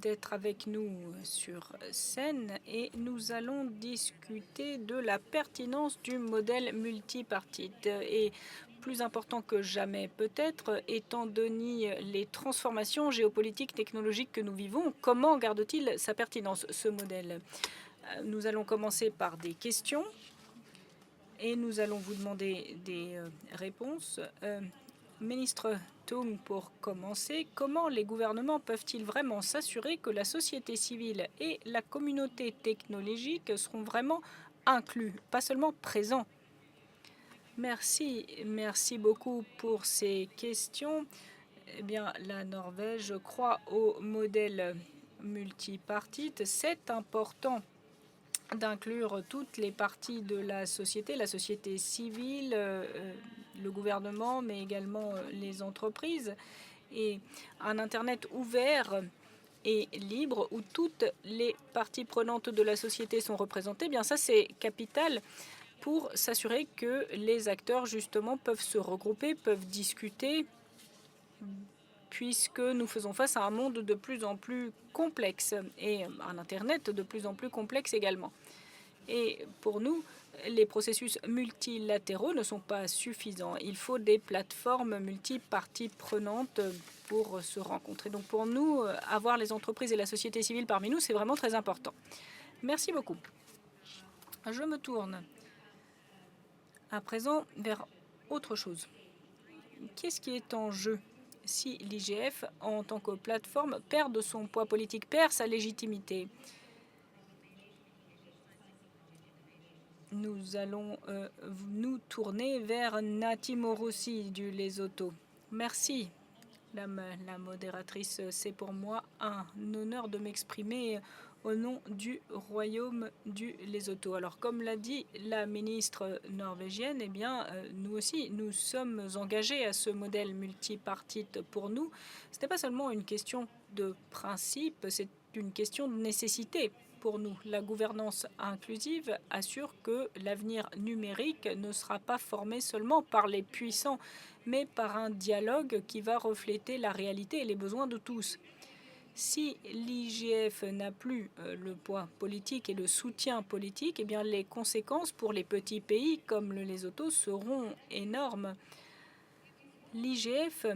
d'être avec nous sur scène et nous allons discuter de la pertinence du modèle multipartite. Et plus important que jamais peut-être, étant donné les transformations géopolitiques, technologiques que nous vivons, comment garde-t-il sa pertinence, ce modèle? Nous allons commencer par des questions et nous allons vous demander des réponses. Ministre Tung, pour commencer, comment les gouvernements peuvent-ils vraiment s'assurer que la société civile et la communauté technologique seront vraiment inclus, pas seulement présents? Merci beaucoup pour ces questions. Eh bien, la Norvège croit au modèle multipartite. C'est important d'inclure toutes les parties de la société civile, le gouvernement, mais également les entreprises, et un Internet ouvert et libre où toutes les parties prenantes de la société sont représentées. Eh bien, ça, c'est capital pour s'assurer que les acteurs, justement, peuvent se regrouper, peuvent discuter, puisque nous faisons face à un monde de plus en plus complexe et un Internet de plus en plus complexe également. Et pour nous, les processus multilatéraux ne sont pas suffisants. Il faut des plateformes multiparties prenantes pour se rencontrer. Donc pour nous, avoir les entreprises et la société civile parmi nous, c'est vraiment très important. Merci beaucoup. Je me tourne à présent vers autre chose. Qu'est-ce qui est en jeu si l'IGF, en tant que plateforme, perd de son poids politique, perd sa légitimité? nous allons nous tourner vers Nati Morossi du Lesotho. Merci, Madame la modératrice. C'est pour moi un honneur de m'exprimer au nom du Royaume du Lesotho. Alors, comme l'a dit la ministre norvégienne, eh bien, nous aussi, nous sommes engagés à ce modèle multipartite. Pour nous, ce n'est pas seulement une question de principe, c'est une question de nécessité. Pour nous, la gouvernance inclusive assure que l'avenir numérique ne sera pas formé seulement par les puissants, mais par un dialogue qui va refléter la réalité et les besoins de tous. Si l'IGF n'a plus le poids politique et le soutien politique, eh bien les conséquences pour les petits pays comme le Lesotho seront énormes. L'IGF,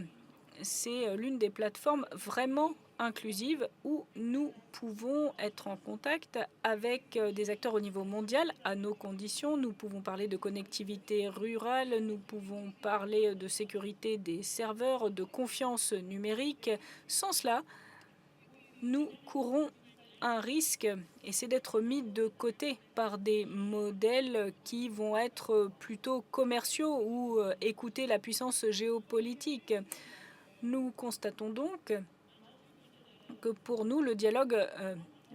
c'est l'une des plateformes vraiment inclusive où nous pouvons être en contact avec des acteurs au niveau mondial à nos conditions. Nous pouvons parler de connectivité rurale, nous pouvons parler de sécurité des serveurs, de confiance numérique. Sans cela, nous courons un risque, et c'est d'être mis de côté par des modèles qui vont être plutôt commerciaux ou écouter la puissance géopolitique. Nous constatons donc que pour nous, le dialogue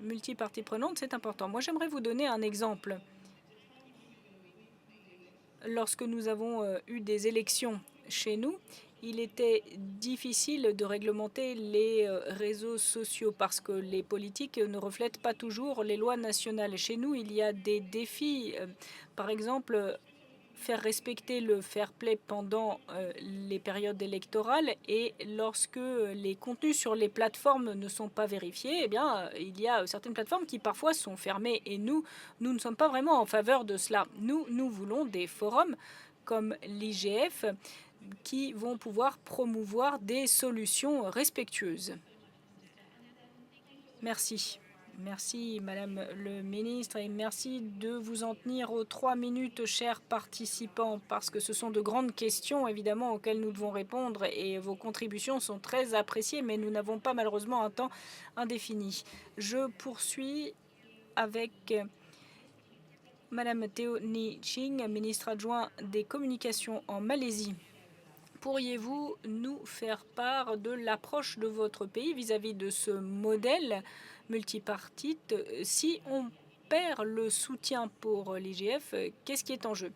multipartie prenante, c'est important. Moi, j'aimerais vous donner un exemple. Lorsque nous avons eu des élections chez nous, il était difficile de réglementer les réseaux sociaux parce que les politiques ne reflètent pas toujours les lois nationales. Chez nous, il y a des défis. Par exemple, faire respecter le fair play pendant les périodes électorales et lorsque les contenus sur les plateformes ne sont pas vérifiés, eh bien, il y a certaines plateformes qui parfois sont fermées et nous ne sommes pas vraiment en faveur de cela. Nous voulons des forums comme l'IGF qui vont pouvoir promouvoir des solutions respectueuses. Merci. Merci, Madame le ministre, et merci de vous en tenir aux 3 minutes, chers participants, parce que ce sont de grandes questions, évidemment, auxquelles nous devons répondre, et vos contributions sont très appréciées, mais nous n'avons pas malheureusement un temps indéfini. Je poursuis avec Madame Teo Ni Ching, ministre adjoint des Communications en Malaisie. Pourriez-vous nous faire part de l'approche de votre pays vis-à-vis de ce modèle multipartite? Si on perd le soutien pour l'IGF, qu'est-ce qui est en jeu?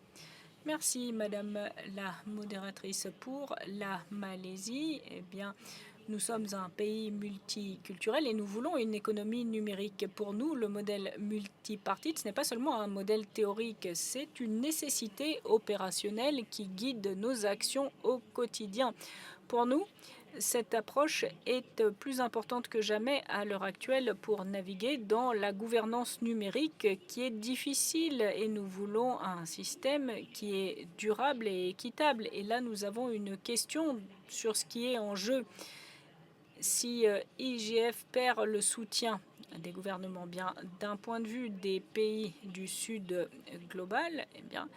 Merci, Madame la modératrice. Pour la Malaisie, eh bien, nous sommes un pays multiculturel et nous voulons une économie numérique. Pour nous, le modèle multipartite, ce n'est pas seulement un modèle théorique, c'est une nécessité opérationnelle qui guide nos actions au quotidien. Pour nous, cette approche est plus importante que jamais à l'heure actuelle pour naviguer dans la gouvernance numérique qui est difficile et nous voulons un système qui est durable et équitable. Et là, nous avons une question sur ce qui est en jeu. Si IGF perd le soutien des gouvernements, bien d'un point de vue des pays du Sud global, eh bien,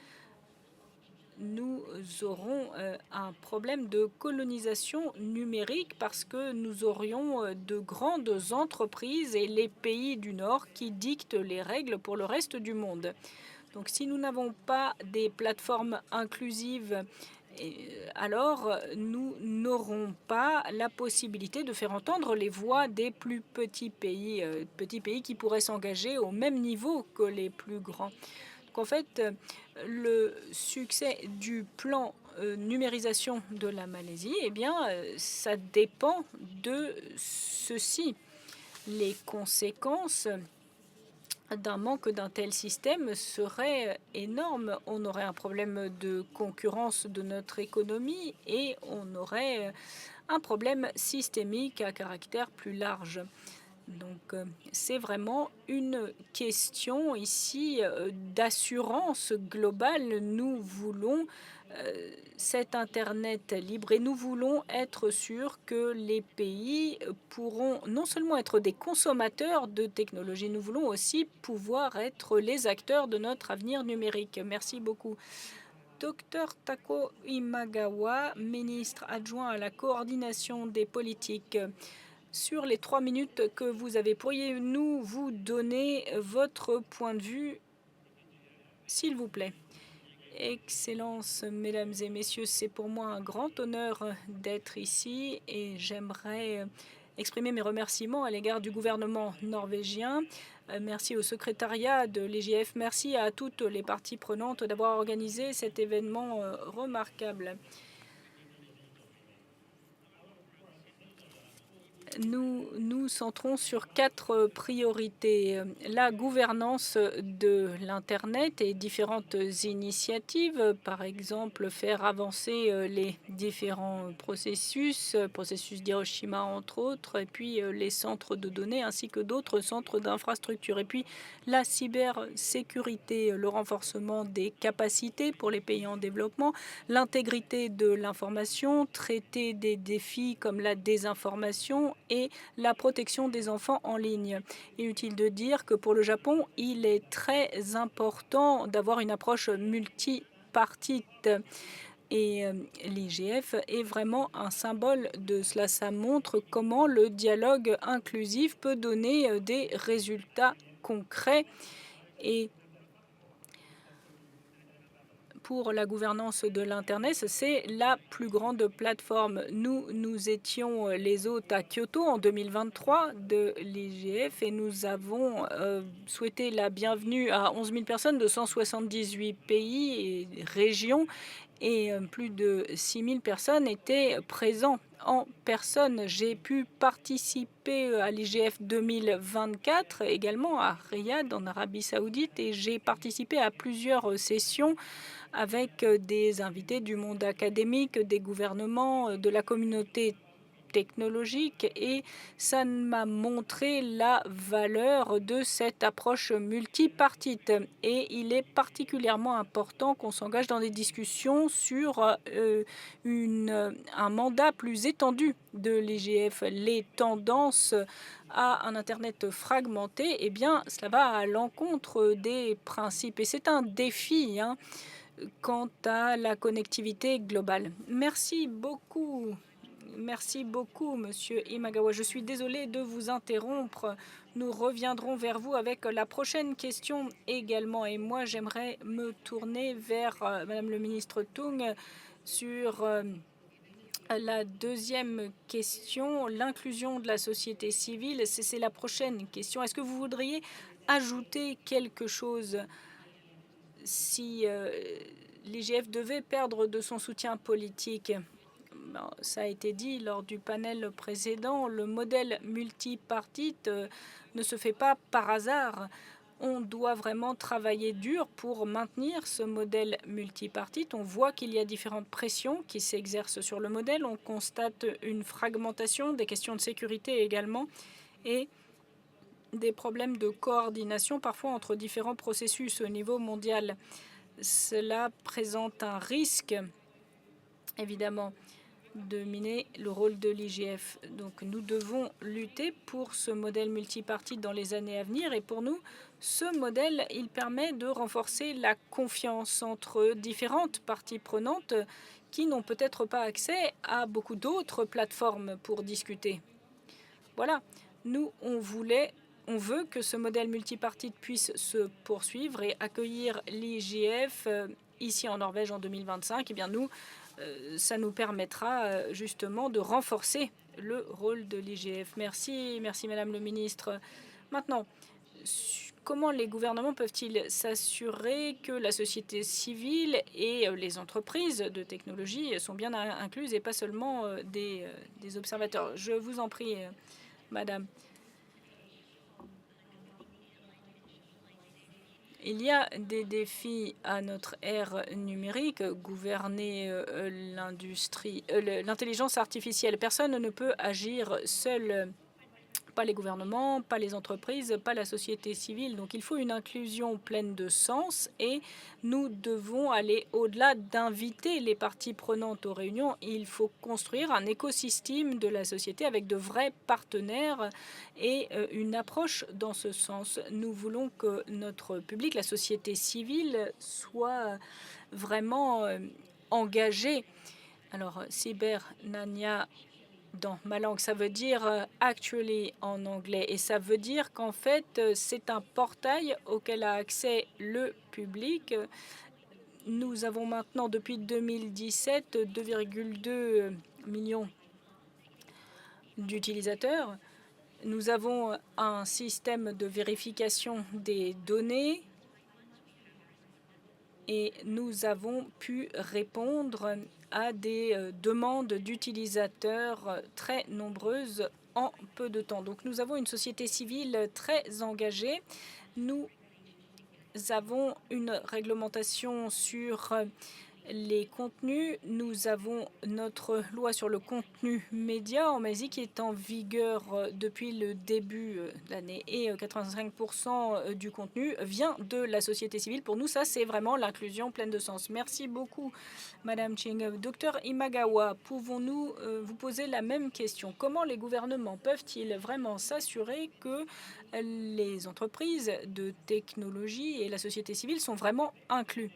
nous aurons un problème de colonisation numérique parce que nous aurions de grandes entreprises et les pays du Nord qui dictent les règles pour le reste du monde. Donc si nous n'avons pas des plateformes inclusives, alors nous n'aurons pas la possibilité de faire entendre les voix des plus petits pays qui pourraient s'engager au même niveau que les plus grands. Donc en fait, le succès du plan numérisation de la Malaisie, eh bien, ça dépend de ceci. Les conséquences d'un manque d'un tel système serait énorme. On aurait un problème de concurrence de notre économie et on aurait un problème systémique à caractère plus large. Donc c'est vraiment une question ici d'assurance globale. Nous voulons cet Internet libre et nous voulons être sûrs que les pays pourront non seulement être des consommateurs de technologies, nous voulons aussi pouvoir être les acteurs de notre avenir numérique. Merci beaucoup. Dr Tako Imagawa, ministre adjoint à la coordination des politiques. Sur les 3 minutes que vous avez, pourriez-vous nous donner votre point de vue s'il vous plaît. Excellences, Mesdames et Messieurs, c'est pour moi un grand honneur d'être ici et j'aimerais exprimer mes remerciements à l'égard du gouvernement norvégien. Merci au secrétariat de l'IGF, merci à toutes les parties prenantes d'avoir organisé cet événement remarquable. Nous nous centrons sur 4 priorités. La gouvernance de l'Internet et différentes initiatives, par exemple faire avancer les différents processus d'Hiroshima entre autres, et puis les centres de données ainsi que d'autres centres d'infrastructure. Et puis la cybersécurité, le renforcement des capacités pour les pays en développement, l'intégrité de l'information, traiter des défis comme la désinformation et la protection des enfants en ligne. Inutile de dire que pour le Japon, il est très important d'avoir une approche multipartite. Et l'IGF est vraiment un symbole de cela. Ça montre comment le dialogue inclusif peut donner des résultats concrets. Et pour la gouvernance de l'Internet, c'est la plus grande plateforme. Nous étions les hôtes à Kyoto en 2023 de l'IGF et nous avons souhaité la bienvenue à 11 000 personnes de 178 pays et régions et plus de 6 000 personnes étaient présentes en personne. J'ai pu participer à l'IGF 2024, également à Riyad, en Arabie Saoudite, et j'ai participé à plusieurs sessions avec des invités du monde académique, des gouvernements, de la communauté technologique, et ça m'a montré la valeur de cette approche multipartite. Et il est particulièrement important qu'on s'engage dans des discussions sur un mandat plus étendu de l'IGF. Les tendances à un Internet fragmenté, eh bien, cela va à l'encontre des principes. Et c'est un défi quant à la connectivité globale. Merci beaucoup. Merci beaucoup, Monsieur Imagawa. Je suis désolé de vous interrompre. Nous reviendrons vers vous avec la prochaine question également. Et moi, j'aimerais me tourner vers Madame le ministre Tung sur la deuxième question, l'inclusion de la société civile. C'est la prochaine question. Est-ce que vous voudriez ajouter quelque chose si l'IGF devait perdre de son soutien politique? Ça a été dit lors du panel précédent, le modèle multipartite ne se fait pas par hasard. On doit vraiment travailler dur pour maintenir ce modèle multipartite. On voit qu'il y a différentes pressions qui s'exercent sur le modèle. On constate une fragmentation, des questions de sécurité également, et des problèmes de coordination parfois entre différents processus au niveau mondial. Cela présente un risque, évidemment, de miner le rôle de l'IGF. Donc nous devons lutter pour ce modèle multipartite dans les années à venir. Et pour nous, ce modèle, il permet de renforcer la confiance entre différentes parties prenantes qui n'ont peut-être pas accès à beaucoup d'autres plateformes pour discuter. Voilà, nous, on veut que ce modèle multipartite puisse se poursuivre et accueillir l'IGF ici en Norvège en 2025. Eh bien, ça nous permettra justement de renforcer le rôle de l'IGF. Merci, merci Madame le ministre. Maintenant, comment les gouvernements peuvent-ils s'assurer que la société civile et les entreprises de technologie sont bien incluses et pas seulement des observateurs? Je vous en prie, Madame. Il y a des défis à notre ère numérique, gouverner l'intelligence artificielle. Personne ne peut agir seul, pas les gouvernements, pas les entreprises, pas la société civile. Donc il faut une inclusion pleine de sens et nous devons aller au-delà d'inviter les parties prenantes aux réunions. Il faut construire un écosystème de la société avec de vrais partenaires et une approche dans ce sens. Nous voulons que notre public, la société civile, soit vraiment engagée. Alors, Cyber Nania dans ma langue. Ça veut dire actually en anglais. Et ça veut dire qu'en fait, c'est un portail auquel a accès le public. Nous avons maintenant, depuis 2017, 2,2 millions d'utilisateurs. Nous avons un système de vérification des données et nous avons pu répondre à des demandes d'utilisateurs très nombreuses en peu de temps. Donc nous avons une société civile très engagée. Nous avons une réglementation sur les contenus. Nous avons notre loi sur le contenu média en Malaisie qui est en vigueur depuis le début de l'année et 85% du contenu vient de la société civile. Pour nous, ça, c'est vraiment l'inclusion pleine de sens. Merci beaucoup, Madame Ching. Docteur Imagawa, pouvons-nous vous poser la même question? Comment les gouvernements peuvent-ils vraiment s'assurer que les entreprises de technologie et la société civile sont vraiment inclus?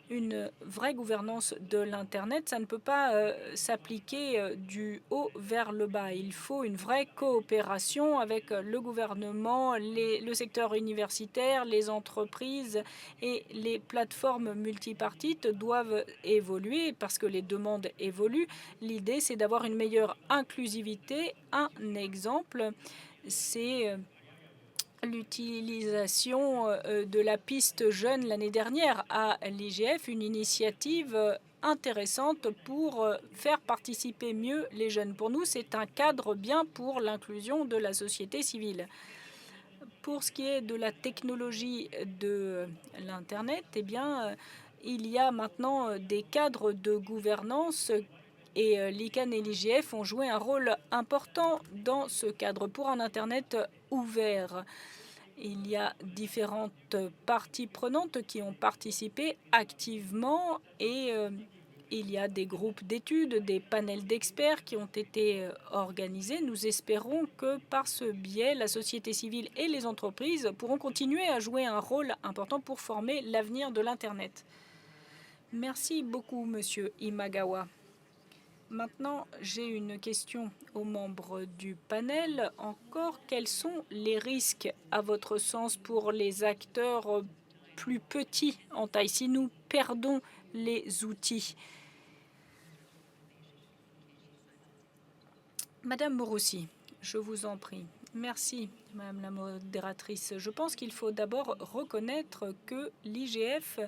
Une vraie gouvernance de l'Internet, ça ne peut pas s'appliquer du haut vers le bas. Il faut une vraie coopération avec le gouvernement, le secteur universitaire, les entreprises et les plateformes multipartites doivent évoluer parce que les demandes évoluent. L'idée, c'est d'avoir une meilleure inclusivité. Un exemple, c'est l'utilisation de la piste jeune l'année dernière à l'IGF, une initiative intéressante pour faire participer mieux les jeunes. Pour nous, c'est un cadre bien pour l'inclusion de la société civile. Pour ce qui est de la technologie de l'Internet, eh bien, il y a maintenant des cadres de gouvernance et l'ICANN et l'IGF ont joué un rôle important dans ce cadre pour un Internet ouvert. Il y a différentes parties prenantes qui ont participé activement et il y a des groupes d'études, des panels d'experts qui ont été organisés. Nous espérons que par ce biais, la société civile et les entreprises pourront continuer à jouer un rôle important pour former l'avenir de l'Internet. Merci beaucoup, Monsieur Imagawa. Maintenant, j'ai une question aux membres du panel. Encore, quels sont les risques, à votre sens, pour les acteurs plus petits en taille si nous perdons les outils? Madame Morossi, je vous en prie. Merci, Madame la modératrice. Je pense qu'il faut d'abord reconnaître que l'IGF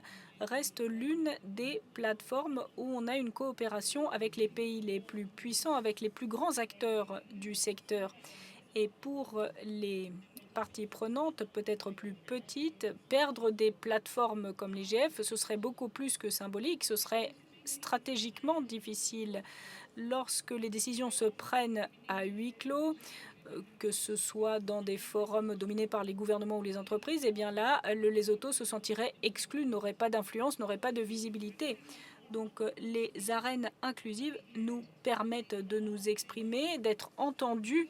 reste l'une des plateformes où on a une coopération avec les pays les plus puissants, avec les plus grands acteurs du secteur. Et pour les parties prenantes, peut-être plus petites, perdre des plateformes comme l'IGF, ce serait beaucoup plus que symbolique, ce serait stratégiquement difficile. Lorsque les décisions se prennent à huis clos, que ce soit dans des forums dominés par les gouvernements ou les entreprises, eh bien là, les autos se sentiraient exclus, n'auraient pas d'influence, n'auraient pas de visibilité. Donc les arènes inclusives nous permettent de nous exprimer, d'être entendus.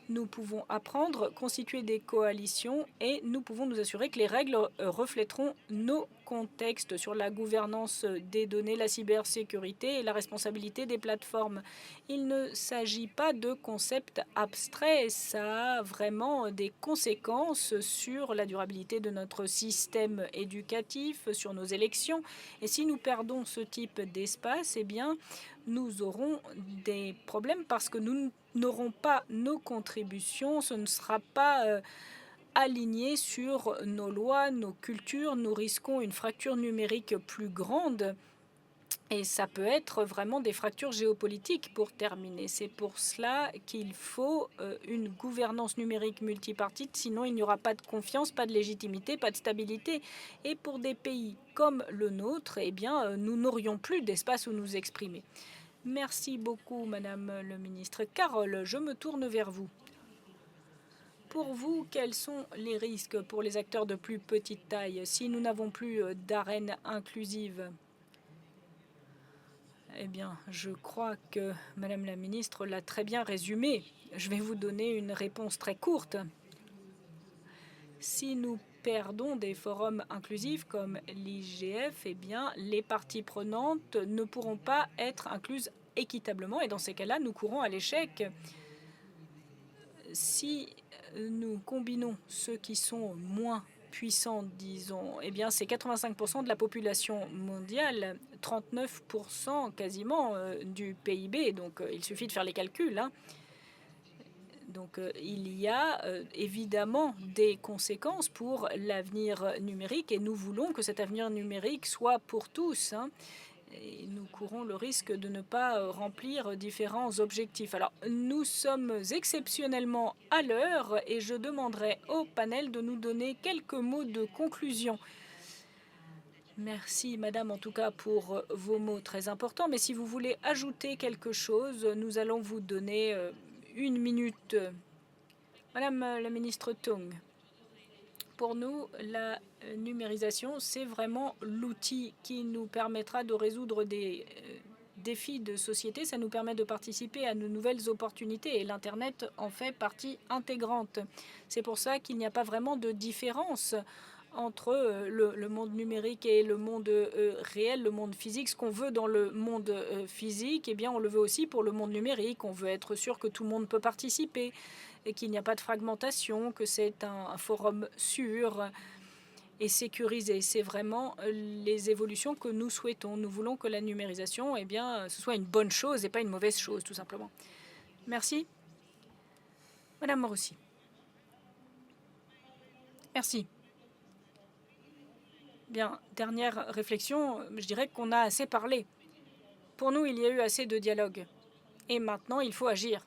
Nous pouvons apprendre, constituer des coalitions et nous pouvons nous assurer que les règles reflèteront nos contextes sur la gouvernance des données, la cybersécurité et la responsabilité des plateformes. Il ne s'agit pas de concepts abstraits, ça a vraiment des conséquences sur la durabilité de notre système éducatif, sur nos élections. Et si nous perdons ce type d'espace, eh bien, nous aurons des problèmes parce que nous n'aurons pas nos contributions, ce ne sera pas aligné sur nos lois, nos cultures. Nous risquons une fracture numérique plus grande et ça peut être vraiment des fractures géopolitiques pour terminer. C'est pour cela qu'il faut une gouvernance numérique multipartite, sinon il n'y aura pas de confiance, pas de légitimité, pas de stabilité. Et pour des pays comme le nôtre, eh bien, nous n'aurions plus d'espace où nous exprimer. Merci beaucoup, Madame le ministre. Carole, je me tourne vers vous. Pour vous, quels sont les risques pour les acteurs de plus petite taille si nous n'avons plus d'arène inclusive? Eh bien, je crois que Madame la ministre l'a très bien résumé. Je vais vous donner une réponse très courte. Si nous perdons des forums inclusifs comme l'IGF, eh bien, les parties prenantes ne pourront pas être incluses équitablement. Et dans ces cas-là, nous courons à l'échec. Si nous combinons ceux qui sont moins puissants, disons, eh bien, c'est 85% de la population mondiale, 39% quasiment du PIB. Donc, il suffit de faire les calculs, hein. Donc, il y a évidemment des conséquences pour l'avenir numérique et nous voulons que cet avenir numérique soit pour tous, hein. Et nous courons le risque de ne pas remplir différents objectifs. Alors, nous sommes exceptionnellement à l'heure et je demanderai au panel de nous donner quelques mots de conclusion. Merci, madame, en tout cas, pour vos mots très importants. Mais si vous voulez ajouter quelque chose, nous allons vous donner 1 minute. Madame la ministre Tung, pour nous, la numérisation, c'est vraiment l'outil qui nous permettra de résoudre des défis de société. Ça nous permet de participer à de nouvelles opportunités et l'Internet en fait partie intégrante. C'est pour ça qu'il n'y a pas vraiment de différence entre le monde numérique et le monde réel, le monde physique. Ce qu'on veut dans le monde physique, eh bien, on le veut aussi pour le monde numérique. On veut être sûr que tout le monde peut participer et qu'il n'y a pas de fragmentation, que c'est un forum sûr et sécurisé. C'est vraiment les évolutions que nous souhaitons. Nous voulons que la numérisation, eh bien, ce soit une bonne chose et pas une mauvaise chose, tout simplement. Merci. Madame Morossi. Merci. Bien, dernière réflexion, je dirais qu'on a assez parlé. Pour nous, il y a eu assez de dialogue. Et maintenant, il faut agir.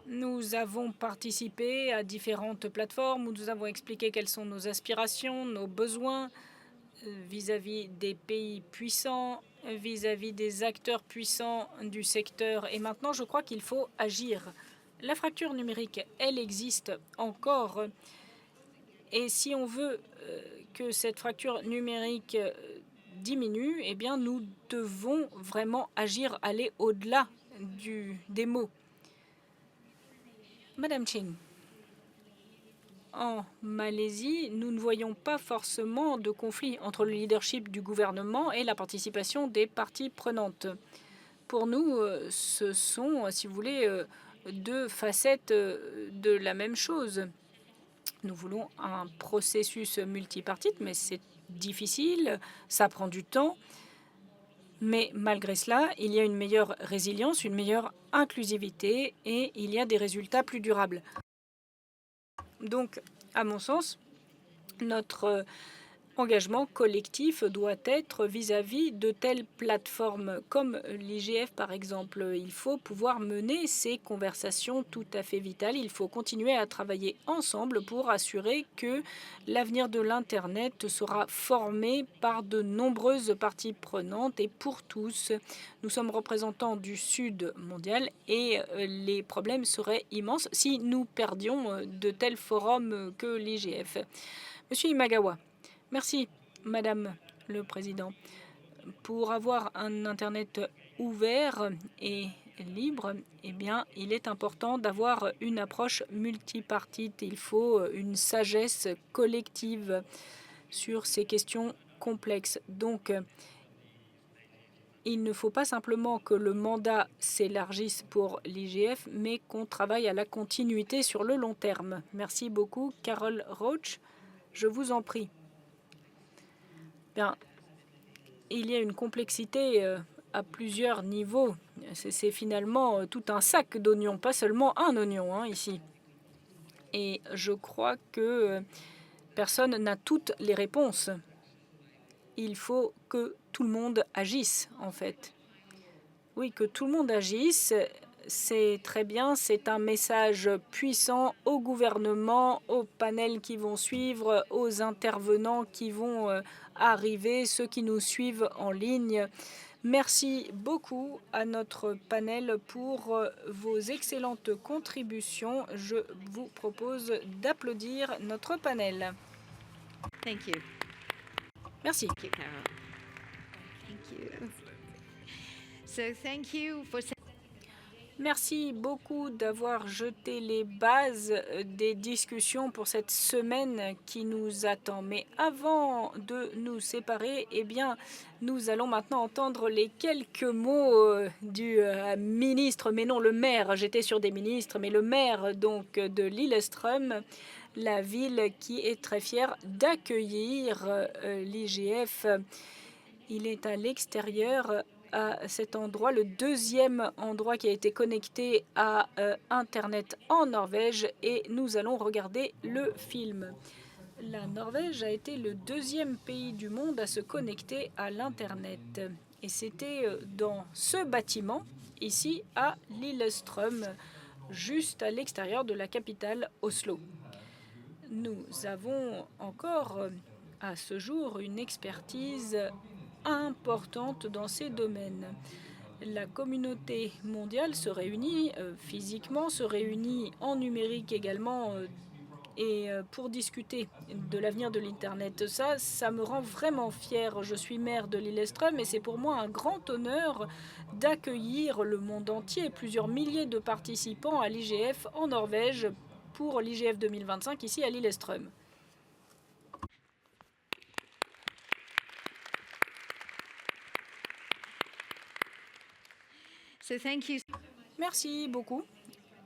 Nous avons participé à différentes plateformes où nous avons expliqué quelles sont nos aspirations, nos besoins vis-à-vis des pays puissants, vis-à-vis des acteurs puissants du secteur. Et maintenant, je crois qu'il faut agir. La fracture numérique, elle existe encore. Et si on veut que cette fracture numérique diminue, eh bien, nous devons vraiment agir, aller au-delà des mots. Madame Chin, en Malaisie, nous ne voyons pas forcément de conflit entre le leadership du gouvernement et la participation des parties prenantes. Pour nous, ce sont, si vous voulez, deux facettes de la même chose. Nous voulons un processus multipartite, mais c'est difficile, ça prend du temps. Mais malgré cela, il y a une meilleure résilience, une meilleure inclusivité et il y a des résultats plus durables. Donc, à mon sens, notre engagement collectif doit être vis-à-vis de telles plateformes comme l'IGF, par exemple. Il faut pouvoir mener ces conversations tout à fait vitales. Il faut continuer à travailler ensemble pour assurer que l'avenir de l'Internet sera formé par de nombreuses parties prenantes et pour tous. Nous sommes représentants du Sud mondial et les problèmes seraient immenses si nous perdions de tels forums que l'IGF. Monsieur Imagawa. Merci, Madame le Président. Pour avoir un Internet ouvert et libre, eh bien, il est important d'avoir une approche multipartite. Il faut une sagesse collective sur ces questions complexes. Donc, il ne faut pas simplement que le mandat s'élargisse pour l'IGF, mais qu'on travaille à la continuité sur le long terme. Merci beaucoup, Carol Roach. Je vous en prie. Bien, il y a une complexité à plusieurs niveaux. C'est finalement tout un sac d'oignons, pas seulement un oignon ici. Et je crois que personne n'a toutes les réponses. Il faut que tout le monde agisse, en fait. Oui, que tout le monde agisse, c'est très bien. C'est un message puissant au gouvernement, aux panels qui vont suivre, aux intervenants qui vont arriver, ceux qui nous suivent en ligne. Merci beaucoup à notre panel pour vos excellentes contributions. Je vous propose d'applaudir notre panel. Thank you. Merci. Thank you, Carol. Thank you. So thank you for Merci beaucoup d'avoir jeté les bases des discussions pour cette semaine qui nous attend. Mais avant de nous séparer, eh bien, nous allons maintenant entendre les quelques mots du ministre, mais non le maire. J'étais sur des ministres, mais le maire donc de Lillestrøm, la ville qui est très fière d'accueillir l'IGF. Il est à l'extérieur à cet endroit, le deuxième endroit qui a été connecté à Internet en Norvège, et nous allons regarder le film. La Norvège a été le deuxième pays du monde à se connecter à l'Internet. Et c'était dans ce bâtiment, ici à Lillestrøm, juste à l'extérieur de la capitale Oslo. Nous avons encore à ce jour une expertise importante dans ces domaines. La communauté mondiale se réunit physiquement, se réunit en numérique également et pour discuter de l'avenir de l'Internet. Ça me rend vraiment fière. Je suis maire de Lillestrøm et c'est pour moi un grand honneur d'accueillir le monde entier, plusieurs milliers de participants à l'IGF en Norvège pour l'IGF 2025 ici à Lillestrøm. Merci beaucoup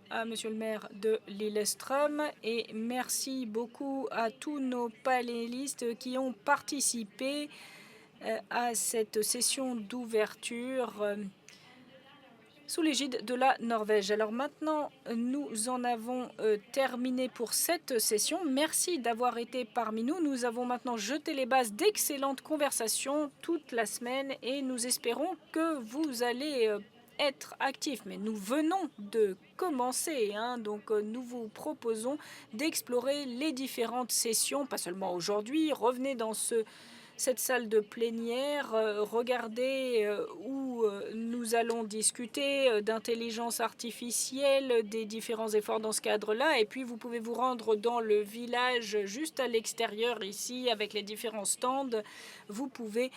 à Monsieur le maire de Lillestrøm et merci beaucoup à tous nos panélistes qui ont participé à cette session d'ouverture sous l'égide de la Norvège. Alors maintenant, nous en avons terminé pour cette session. Merci d'avoir été parmi nous. Nous avons maintenant jeté les bases d'excellentes conversations toute la semaine et nous espérons que vous allez être actifs. Mais nous venons de commencer, donc nous vous proposons d'explorer les différentes sessions, pas seulement aujourd'hui. Revenez dans cette salle de plénière, regardez où nous allons discuter d'intelligence artificielle, des différents efforts dans ce cadre-là. Et puis, vous pouvez vous rendre dans le village juste à l'extérieur ici avec les différents stands. Vous pouvez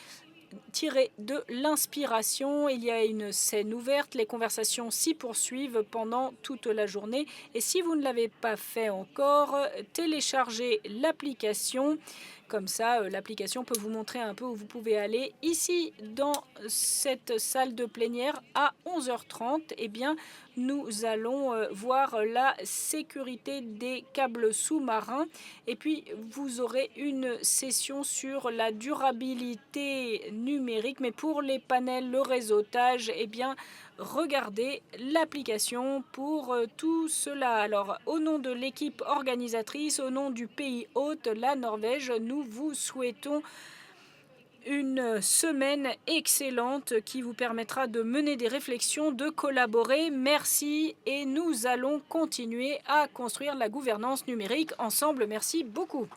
tirer de l'inspiration. Il y a une scène ouverte. Les conversations s'y poursuivent pendant toute la journée. Et si vous ne l'avez pas fait encore, téléchargez l'application. Comme ça, l'application peut vous montrer un peu où vous pouvez aller. Ici, dans cette salle de plénière, à 11h30, eh bien, nous allons voir la sécurité des câbles sous-marins. Et puis, vous aurez une session sur la durabilité numérique. Mais pour les panels, le réseautage, eh bien, regardez l'application pour tout cela. Alors, au nom de l'équipe organisatrice, au nom du pays hôte, la Norvège, nous vous souhaitons une semaine excellente qui vous permettra de mener des réflexions, de collaborer. Merci et nous allons continuer à construire la gouvernance numérique ensemble. Merci beaucoup.